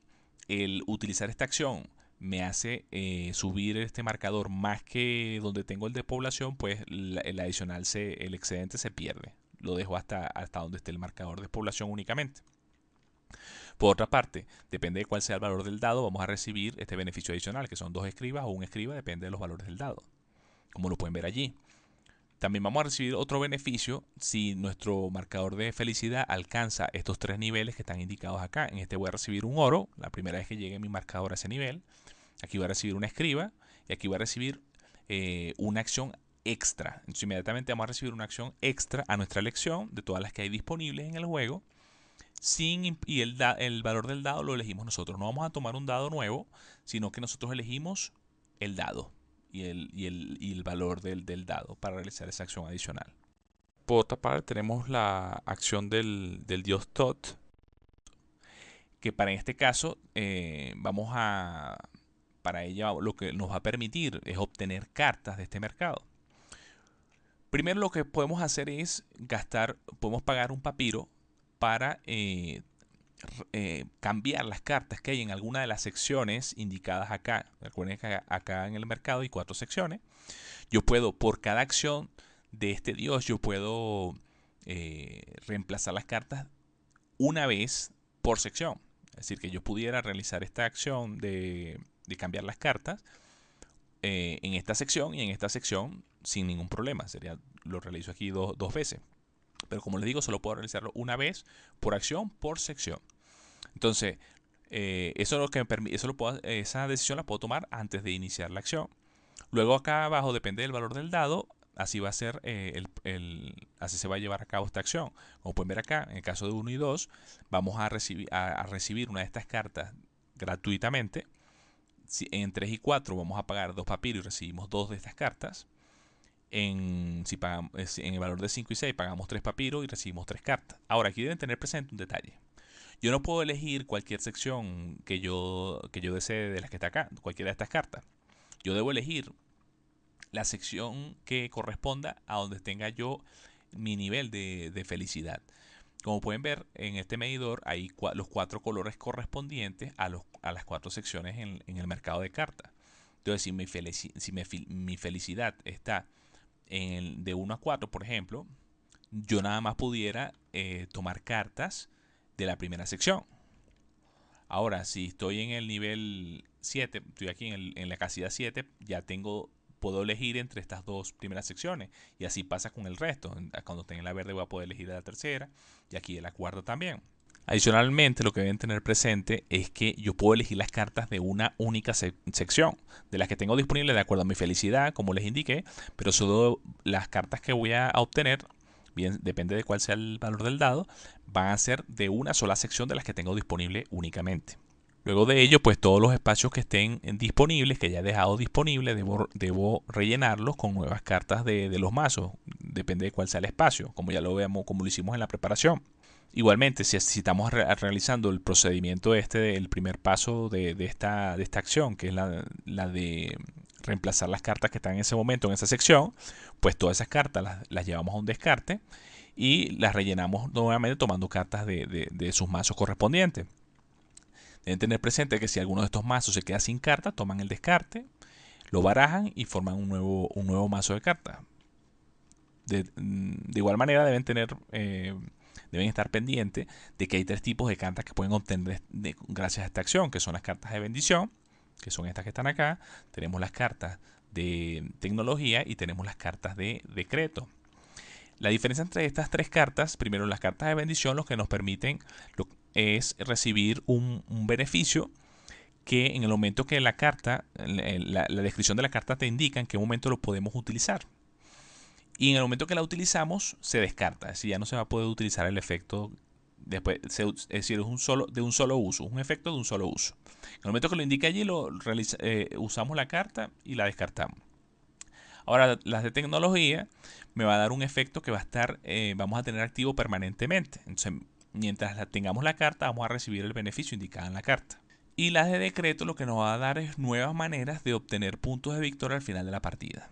el utilizar esta acción me hace subir este marcador más que donde tengo el de población, pues el adicional, el excedente se pierde. Lo dejo hasta donde esté el marcador de población únicamente. Por otra parte, depende de cuál sea el valor del dado, vamos a recibir este beneficio adicional, que son 2 escribas o un escriba, depende de los valores del dado, como lo pueden ver allí. También vamos a recibir otro beneficio si nuestro marcador de felicidad alcanza estos 3 niveles que están indicados acá. En este voy a recibir un oro, la primera vez que llegue mi marcador a ese nivel. Aquí voy a recibir una escriba y aquí voy a recibir una acción extra. Entonces inmediatamente vamos a recibir una acción extra a nuestra elección de todas las que hay disponibles en el juego. Y el valor del dado lo elegimos nosotros. No vamos a tomar un dado nuevo, sino que nosotros elegimos el dado y el valor del dado para realizar esa acción adicional. Por otra parte tenemos la acción del dios Thoth, que para este caso para ella lo que nos va a permitir es obtener cartas de este mercado. Primero lo que podemos hacer es podemos pagar un papiro para cambiar las cartas que hay en alguna de las secciones indicadas acá. Recuerden que acá en el mercado hay 4 secciones. Yo puedo, por cada acción de este dios, yo puedo reemplazar las cartas una vez por sección. Es decir, que yo pudiera realizar esta acción de cambiar las cartas en esta sección y en esta sección sin ningún problema. Lo realizo aquí dos veces. Pero como les digo, solo puedo realizarlo una vez por acción, por sección. Entonces, esa decisión la puedo tomar antes de iniciar la acción. Luego acá abajo, depende del valor del dado, así va a ser así se va a llevar a cabo esta acción. Como pueden ver acá, en el caso de 1 y 2, vamos a recibir una de estas cartas gratuitamente. En 3 y 4 vamos a pagar 2 papiros y recibimos 2 de estas cartas. En el valor de 5 y 6 pagamos 3 papiros y recibimos 3 cartas. Ahora, aquí deben tener presente un detalle. Yo no puedo elegir cualquier sección que yo desee de las que está acá, cualquiera de estas cartas. Yo debo elegir la sección que corresponda a donde tenga yo mi nivel de felicidad. Como pueden ver, en este medidor hay los 4 colores correspondientes a las 4 secciones en el mercado de cartas. Entonces, si mi felicidad está de 1 a 4, por ejemplo, yo nada más pudiera tomar cartas de la primera sección. Ahora, si estoy en el nivel 7, estoy aquí en la casilla 7, puedo elegir entre estas 2 primeras secciones. Y así pasa con el resto. Cuando esté en la verde voy a poder elegir de la tercera y aquí de la cuarta también. Adicionalmente, lo que deben tener presente es que yo puedo elegir las cartas de una única sección, de las que tengo disponibles de acuerdo a mi felicidad, como les indiqué, pero solo las cartas que voy a obtener, bien, depende de cuál sea el valor del dado, van a ser de una sola sección de las que tengo disponible únicamente. Luego de ello, pues todos los espacios que estén disponibles, que ya he dejado disponibles, debo rellenarlos con nuevas cartas de los mazos. Depende de cuál sea el espacio, como ya lo veamos, como lo hicimos en la preparación. Igualmente, si estamos realizando el procedimiento el primer paso de esta acción, que es la de reemplazar las cartas que están en ese momento en esa sección, pues todas esas cartas las llevamos a un descarte y las rellenamos nuevamente tomando cartas de sus mazos correspondientes. Deben tener presente que si alguno de estos mazos se queda sin cartas, toman el descarte, lo barajan y forman un nuevo mazo de cartas. De igual manera deben estar pendientes de que hay 3 tipos de cartas que pueden obtener gracias a esta acción, que son las cartas de bendición, que son estas que están acá. Tenemos las cartas de tecnología y tenemos las cartas de decreto. La diferencia entre estas 3 cartas, primero las cartas de bendición, lo que nos permiten es recibir un beneficio que en el momento que la descripción de la carta te indica en qué momento lo podemos utilizar. Y en el momento que la utilizamos, se descarta. Es decir, ya no se va a poder utilizar el efecto después. Es decir, es de un solo uso. Un efecto de un solo uso. En el momento que lo indica allí, usamos la carta y la descartamos. Ahora, las de tecnología me va a dar un efecto que vamos a tener activo permanentemente. Entonces, mientras tengamos la carta, vamos a recibir el beneficio indicado en la carta. Y las de decreto lo que nos va a dar es nuevas maneras de obtener puntos de victoria al final de la partida.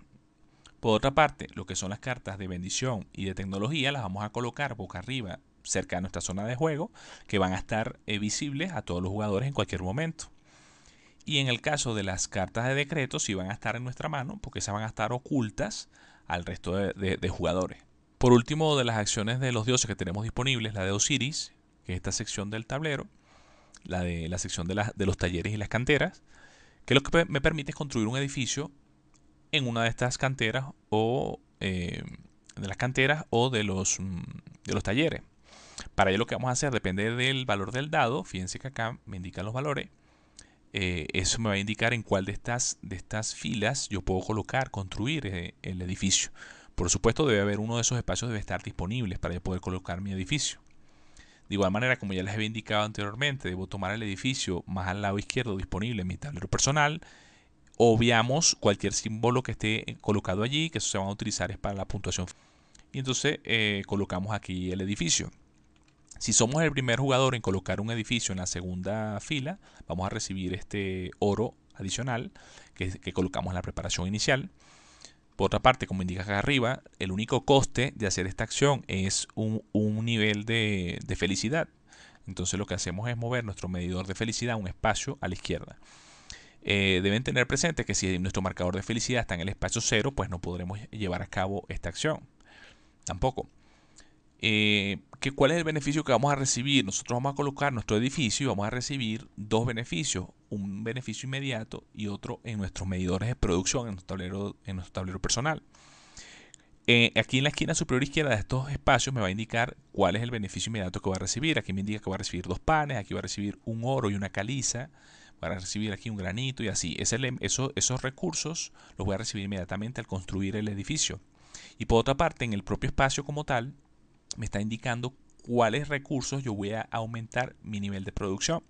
Por otra parte, lo que son las cartas de bendición y de tecnología las vamos a colocar boca arriba cerca de nuestra zona de juego, que van a estar visibles a todos los jugadores en cualquier momento. Y en el caso de las cartas de decreto, sí van a estar en nuestra mano, porque esas van a estar ocultas al resto de jugadores. Por último, de las acciones de los dioses que tenemos disponibles, la de Osiris, que es esta sección del tablero, la sección de los talleres y las canteras, que lo que me permite es construir un edificio en una de estas canteras o de las canteras o de los talleres. Para ello lo que vamos a hacer depende del valor del dado. Fíjense que acá me indican los valores. Eso me va a indicar en cuál de estas filas yo puedo construir el edificio. Por supuesto, debe haber uno de esos espacios debe estar disponibles para yo poder colocar mi edificio. De igual manera, como ya les había indicado anteriormente, debo tomar el edificio más al lado izquierdo disponible en mi tablero personal. Obviamos cualquier símbolo que esté colocado allí, que eso se van a utilizar es para la puntuación. Y entonces colocamos aquí el edificio. Si somos el primer jugador en colocar un edificio en la segunda fila, vamos a recibir este oro adicional que colocamos en la preparación inicial. Por otra parte, como indica acá arriba, el único coste de hacer esta acción es un nivel de felicidad. Entonces lo que hacemos es mover nuestro medidor de felicidad a un espacio a la izquierda. Deben tener presente que si nuestro marcador de felicidad está en el espacio 0, pues no podremos llevar a cabo esta acción. Tampoco. ¿Cuál es el beneficio que vamos a recibir? Nosotros vamos a colocar nuestro edificio y vamos a recibir dos beneficios, un beneficio inmediato y otro en nuestros medidores de producción, en nuestro tablero personal. Aquí en la esquina superior izquierda de estos espacios me va a indicar cuál es el beneficio inmediato que va a recibir. Aquí me indica que va a recibir 2 panes, aquí va a recibir un oro y una caliza, va a recibir aquí un granito y así. Esos recursos los voy a recibir inmediatamente al construir el edificio. Y por otra parte, en el propio espacio como tal, me está indicando cuáles recursos yo voy a aumentar mi nivel de producción.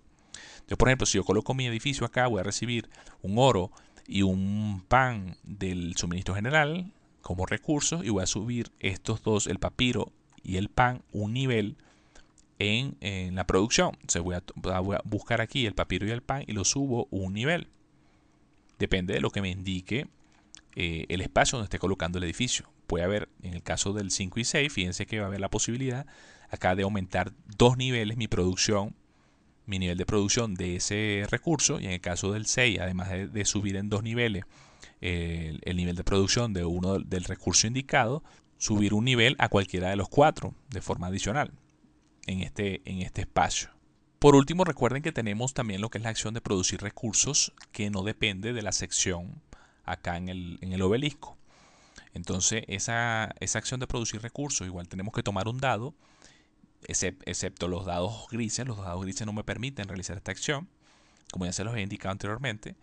Entonces, por ejemplo, si yo coloco mi edificio acá, voy a recibir un oro y un pan del suministro general como recursos y voy a subir estos dos, el papiro y el pan, un nivel en la producción. Entonces voy a buscar aquí el papiro y el pan y lo subo un nivel. Depende de lo que me indique el espacio donde esté colocando el edificio. Puede haber, en el caso del 5 y 6, fíjense que va a haber la posibilidad acá de aumentar 2 niveles mi nivel de producción de ese recurso, y en el caso del 6, además de subir en 2 niveles el nivel de producción de uno del recurso indicado, subir un nivel a cualquiera de los 4 de forma adicional en este espacio. Por último, recuerden que tenemos también lo que es la acción de producir recursos, que no depende de la sección acá en el obelisco. Entonces esa acción de producir recursos, igual tenemos que tomar un dado, excepto los dados grises. Los dados grises no me permiten realizar esta acción, como ya se los he indicado anteriormente.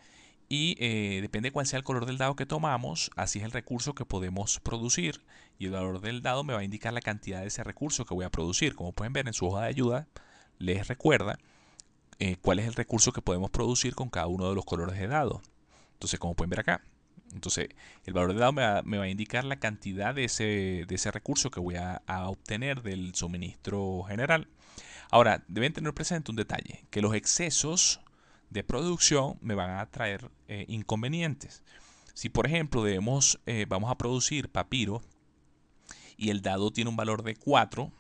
Y depende de cuál sea el color del dado que tomamos, así es el recurso que podemos producir. Y el valor del dado me va a indicar la cantidad de ese recurso que voy a producir. Como pueden ver en su hoja de ayuda, les recuerda cuál es el recurso que podemos producir con cada uno de los colores de dado. Entonces, como pueden ver acá, entonces el valor de dado me va a indicar la cantidad de ese recurso que voy a obtener del suministro general. Ahora, deben tener presente un detalle, que los excesos de producción me van a traer inconvenientes. Si por ejemplo vamos a producir papiro y el dado tiene un valor de 4,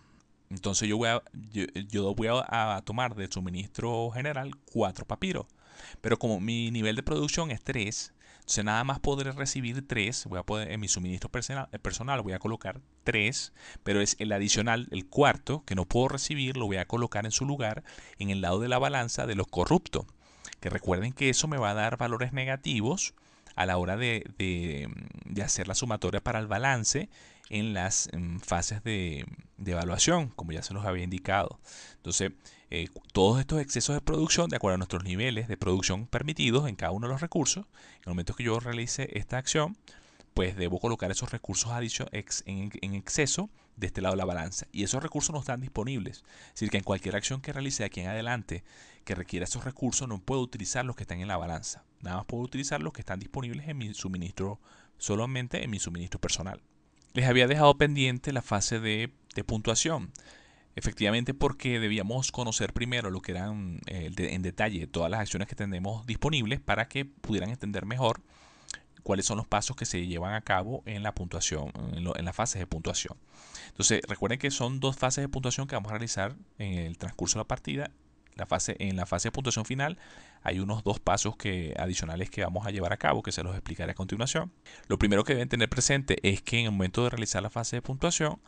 entonces yo voy a tomar del suministro general 4 papiros. Pero como mi nivel de producción es 3, entonces nada más podré recibir 3. En mi suministro personal voy a colocar 3, pero es el adicional, el cuarto, que no puedo recibir, lo voy a colocar en su lugar en el lado de la balanza de los corruptos. Que recuerden que eso me va a dar valores negativos a la hora de hacer la sumatoria para el balance en las fases de evaluación, como ya se los había indicado. Entonces, todos estos excesos de producción, de acuerdo a nuestros niveles de producción permitidos en cada uno de los recursos, en el momento que yo realice esta acción, pues debo colocar esos recursos en exceso de este lado de la balanza. Y esos recursos no están disponibles. Es decir, que en cualquier acción que realice de aquí en adelante que requiera esos recursos, no puedo utilizar los que están en la balanza. Nada más puedo utilizar los que están disponibles en mi suministro, solamente en mi suministro personal. Les había dejado pendiente la fase de puntuación. Efectivamente, porque debíamos conocer primero lo que eran en detalle todas las acciones que tenemos disponibles para que pudieran entender mejor cuáles son los pasos que se llevan a cabo en la puntuación, en las fases de puntuación. Entonces, recuerden que son 2 fases de puntuación que vamos a realizar en el transcurso de la partida. En la fase de puntuación final hay unos 2 pasos adicionales que vamos a llevar a cabo, que se los explicaré a continuación. Lo primero que deben tener presente es que en el momento de realizar la fase de puntuación,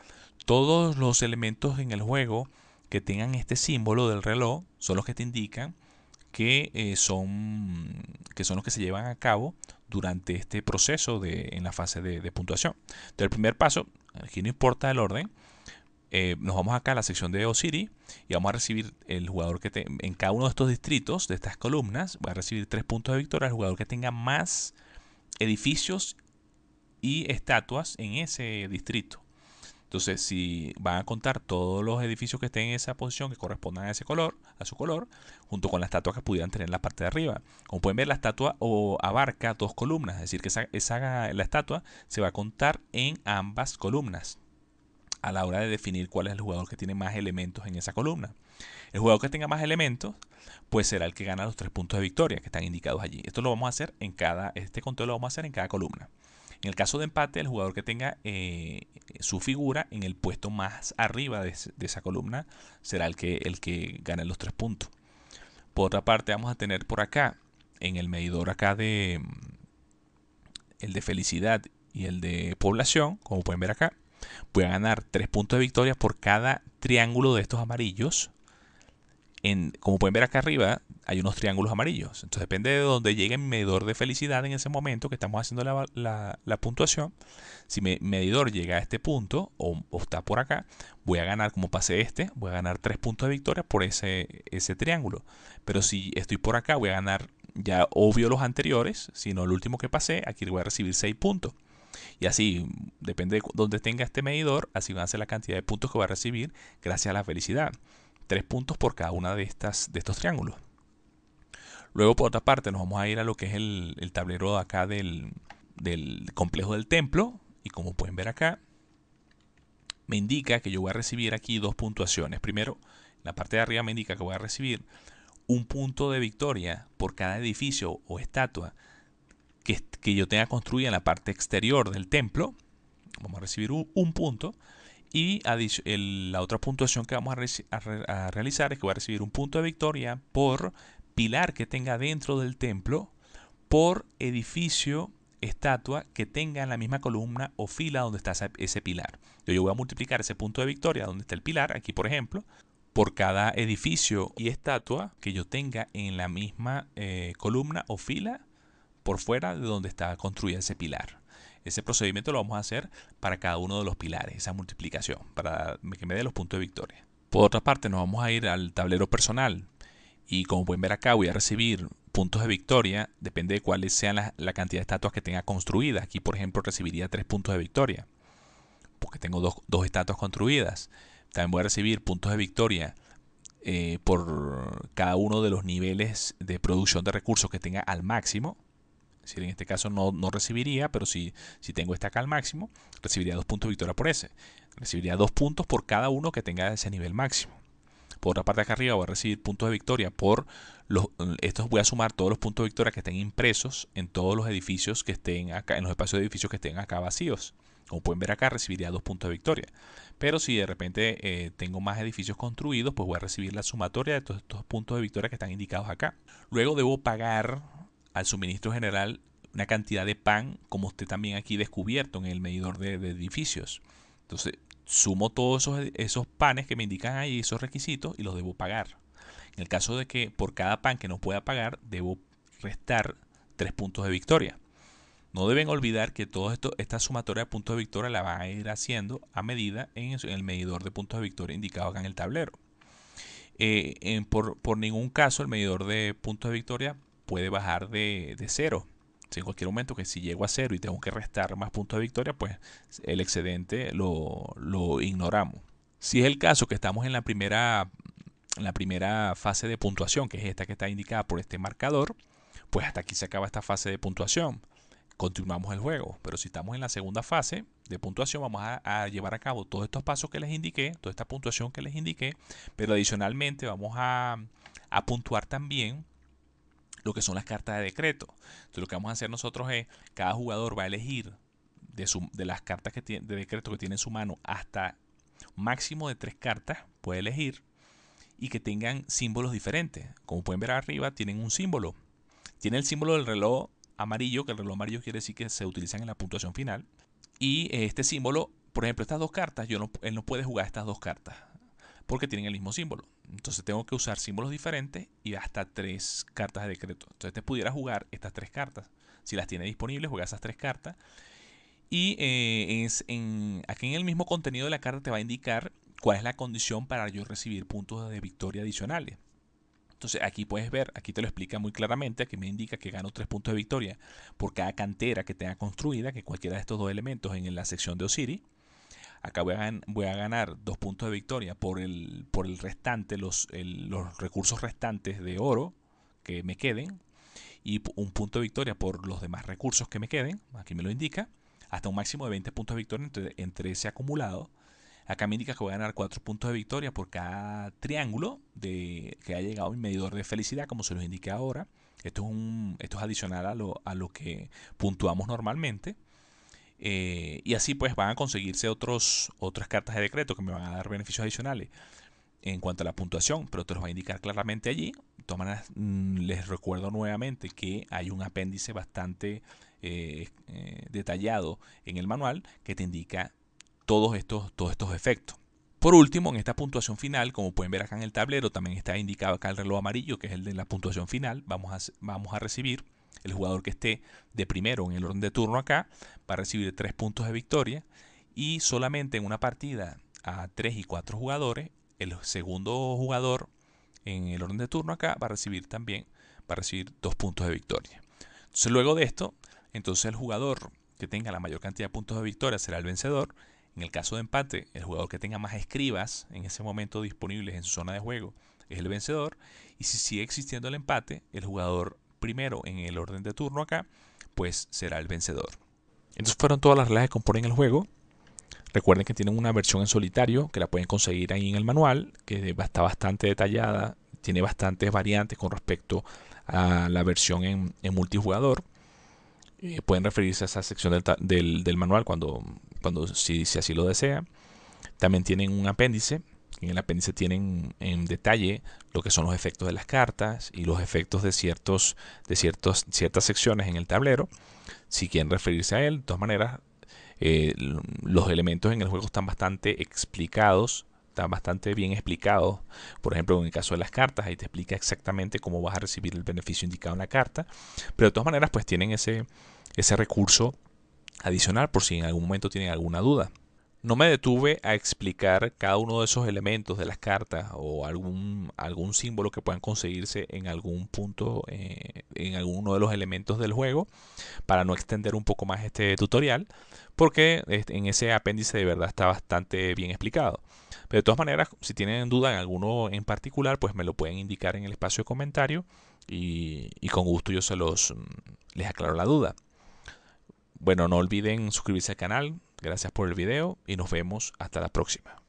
todos los elementos en el juego que tengan este símbolo del reloj son los que te indican que son los que se llevan a cabo durante este proceso en la fase de puntuación. Entonces, el primer paso, aquí no importa el orden, nos vamos acá a la sección de OSIRI y vamos a recibir el jugador que en cada uno de estos distritos, de estas columnas, va a recibir 3 puntos de victoria el jugador que tenga más edificios y estatuas en ese distrito. Entonces, si van a contar todos los edificios que estén en esa posición que correspondan a ese color, a su color, junto con las estatuas que pudieran tener en la parte de arriba. Como pueden ver, la estatua abarca 2 columnas, es decir, que la estatua se va a contar en ambas columnas a la hora de definir cuál es el jugador que tiene más elementos en esa columna. El jugador que tenga más elementos, pues será el que gana los 3 puntos de victoria que están indicados allí. Esto lo vamos a hacer este conteo lo vamos a hacer en cada columna. En el caso de empate, el jugador que tenga su figura en el puesto más arriba de esa columna será el que gane los 3 puntos. Por otra parte, vamos a tener por acá, en el medidor acá el de felicidad y el de población, como pueden ver acá, voy a ganar 3 puntos de victoria por cada triángulo de estos amarillos. Como pueden ver acá arriba, hay unos triángulos amarillos. Entonces depende de donde llegue mi medidor de felicidad en ese momento que estamos haciendo la puntuación. Si mi medidor llega a este punto o está por acá, voy a ganar, como pasé voy a ganar 3 puntos de victoria por ese triángulo. Pero si estoy por acá, voy a ganar ya obvio los anteriores, sino el último que pasé, aquí voy a recibir 6 puntos. Y así, depende de donde tenga este medidor, así va a ser la cantidad de puntos que va a recibir gracias a la felicidad. 3 puntos por cada una de estos triángulos. Luego, por otra parte, nos vamos a ir a lo que es el tablero de acá del complejo del templo. Y como pueden ver acá, me indica que yo voy a recibir aquí 2 puntuaciones. Primero, la parte de arriba me indica que voy a recibir un punto de victoria por cada edificio o estatua que yo tenga construida en la parte exterior del templo. Vamos a recibir un punto. Y la otra puntuación que vamos a realizar es que voy a recibir un punto de victoria por pilar que tenga dentro del templo, por edificio, estatua que tenga en la misma columna o fila donde está ese pilar. Yo voy a multiplicar ese punto de victoria donde está el pilar, aquí por ejemplo, por cada edificio y estatua que yo tenga en la misma columna o fila por fuera de donde está construida ese pilar. Ese procedimiento lo vamos a hacer para cada uno de los pilares, esa multiplicación, para que me dé los puntos de victoria. Por otra parte, nos vamos a ir al tablero personal. Y como pueden ver acá, voy a recibir puntos de victoria, depende de cuáles sean la cantidad de estatuas que tenga construidas. Aquí, por ejemplo, recibiría 3 puntos de victoria, porque tengo dos estatuas construidas. También voy a recibir puntos de victoria por cada uno de los niveles de producción de recursos que tenga al máximo. Es decir, en este caso no recibiría, pero si tengo esta acá al máximo, recibiría 2 puntos de victoria por ese. Recibiría 2 puntos por cada uno que tenga ese nivel máximo. Por otra parte, acá arriba voy a recibir puntos de victoria por estos. Voy a sumar todos los puntos de victoria que estén impresos en todos los edificios que estén acá, en los espacios de edificios que estén acá vacíos. Como pueden ver acá, recibiría 2 puntos de victoria. Pero si de repente tengo más edificios construidos, pues voy a recibir la sumatoria de todos estos puntos de victoria que están indicados acá. Luego debo pagar al suministro general una cantidad de pan, como usted también aquí descubierto en el medidor de edificios. Entonces, sumo todos esos panes que me indican ahí, esos requisitos, y los debo pagar. En el caso de que por cada pan que no pueda pagar, debo restar 3 puntos de victoria. No deben olvidar que esta sumatoria de puntos de victoria la van a ir haciendo a medida en el medidor de puntos de victoria indicado acá en el tablero. Por ningún caso el medidor de puntos de victoria puede bajar de 0. En cualquier momento que si llego a 0 y tengo que restar más puntos de victoria, pues el excedente lo ignoramos. Si es el caso que estamos en la primera fase de puntuación, que es esta que está indicada por este marcador, pues hasta aquí se acaba esta fase de puntuación. Continuamos el juego. Pero si estamos en la segunda fase de puntuación, vamos a llevar a cabo todos estos pasos que les indiqué, toda esta puntuación que les indiqué, pero adicionalmente vamos a puntuar también lo que son las cartas de decreto. Entonces lo que vamos a hacer nosotros es, cada jugador va a elegir de las cartas de decreto que tiene en su mano hasta máximo de 3 cartas, puede elegir, y que tengan símbolos diferentes. Como pueden ver arriba, tienen un símbolo. Tiene el símbolo del reloj amarillo, que el reloj amarillo quiere decir que se utilizan en la puntuación final. Y este símbolo, por ejemplo, estas 2 cartas, él no puede jugar estas 2 cartas. porque tienen el mismo símbolo. Entonces tengo que usar símbolos diferentes y hasta 3 cartas de decreto. Entonces te pudiera jugar estas 3 cartas. Si las tiene disponibles, juega esas 3 cartas. Y aquí en el mismo contenido de la carta te va a indicar cuál es la condición para yo recibir puntos de victoria adicionales. Entonces aquí puedes ver, aquí te lo explica muy claramente, aquí me indica que gano 3 puntos de victoria por cada cantera que tenga construida, que cualquiera de estos dos elementos en la sección de Osiris. Acá voy a ganar 2 puntos de victoria por el restante, los recursos restantes de oro que me queden. Y un punto de victoria por los demás recursos que me queden. Aquí me lo indica. Hasta un máximo de 20 puntos de victoria entre ese acumulado. Acá me indica que voy a ganar 4 puntos de victoria por cada triángulo que ha llegado a mi medidor de felicidad, como se los indiqué ahora. Esto es adicional a lo que puntuamos normalmente. Y así pues van a conseguirse otras cartas de decreto que me van a dar beneficios adicionales en cuanto a la puntuación, pero te los va a indicar claramente allí. De todas maneras, les recuerdo nuevamente que hay un apéndice bastante detallado en el manual que te indica todos estos efectos. Por último, en esta puntuación final, como pueden ver acá en el tablero, también está indicado acá el reloj amarillo, que es el de la puntuación final. Vamos a recibir, el jugador que esté de primero en el orden de turno acá, va a recibir 3 puntos de victoria. Y solamente en una partida a 3 y 4 jugadores, el segundo jugador en el orden de turno acá va a recibir 2 puntos de victoria. Entonces luego de esto, entonces el jugador que tenga la mayor cantidad de puntos de victoria será el vencedor. En el caso de empate, el jugador que tenga más escribas en ese momento disponibles en su zona de juego es el vencedor. Y si sigue existiendo el empate, el jugador primero en el orden de turno acá, pues será el vencedor. Entonces fueron todas las reglas que componen el juego. Recuerden que tienen una versión en solitario que la pueden conseguir ahí en el manual, que está bastante detallada, tiene bastantes variantes con respecto a la versión en multijugador. Pueden referirse a esa sección del manual si así lo desean. También tienen un apéndice. En el apéndice tienen en detalle lo que son los efectos de las cartas y los efectos de ciertas secciones en el tablero. Si quieren referirse a él, de todas maneras, los elementos en el juego están bastante explicados, están bastante bien explicados. Por ejemplo, en el caso de las cartas, ahí te explica exactamente cómo vas a recibir el beneficio indicado en la carta. Pero de todas maneras, pues tienen ese recurso adicional por si en algún momento tienen alguna duda. No me detuve a explicar cada uno de esos elementos de las cartas o algún símbolo que puedan conseguirse en algún punto, en alguno de los elementos del juego, para no extender un poco más este tutorial, porque en ese apéndice de verdad está bastante bien explicado. Pero de todas maneras, si tienen duda en alguno en particular, pues me lo pueden indicar en el espacio de comentario y con gusto yo les aclaro la duda. Bueno, no olviden suscribirse al canal. Gracias por el video y nos vemos hasta la próxima.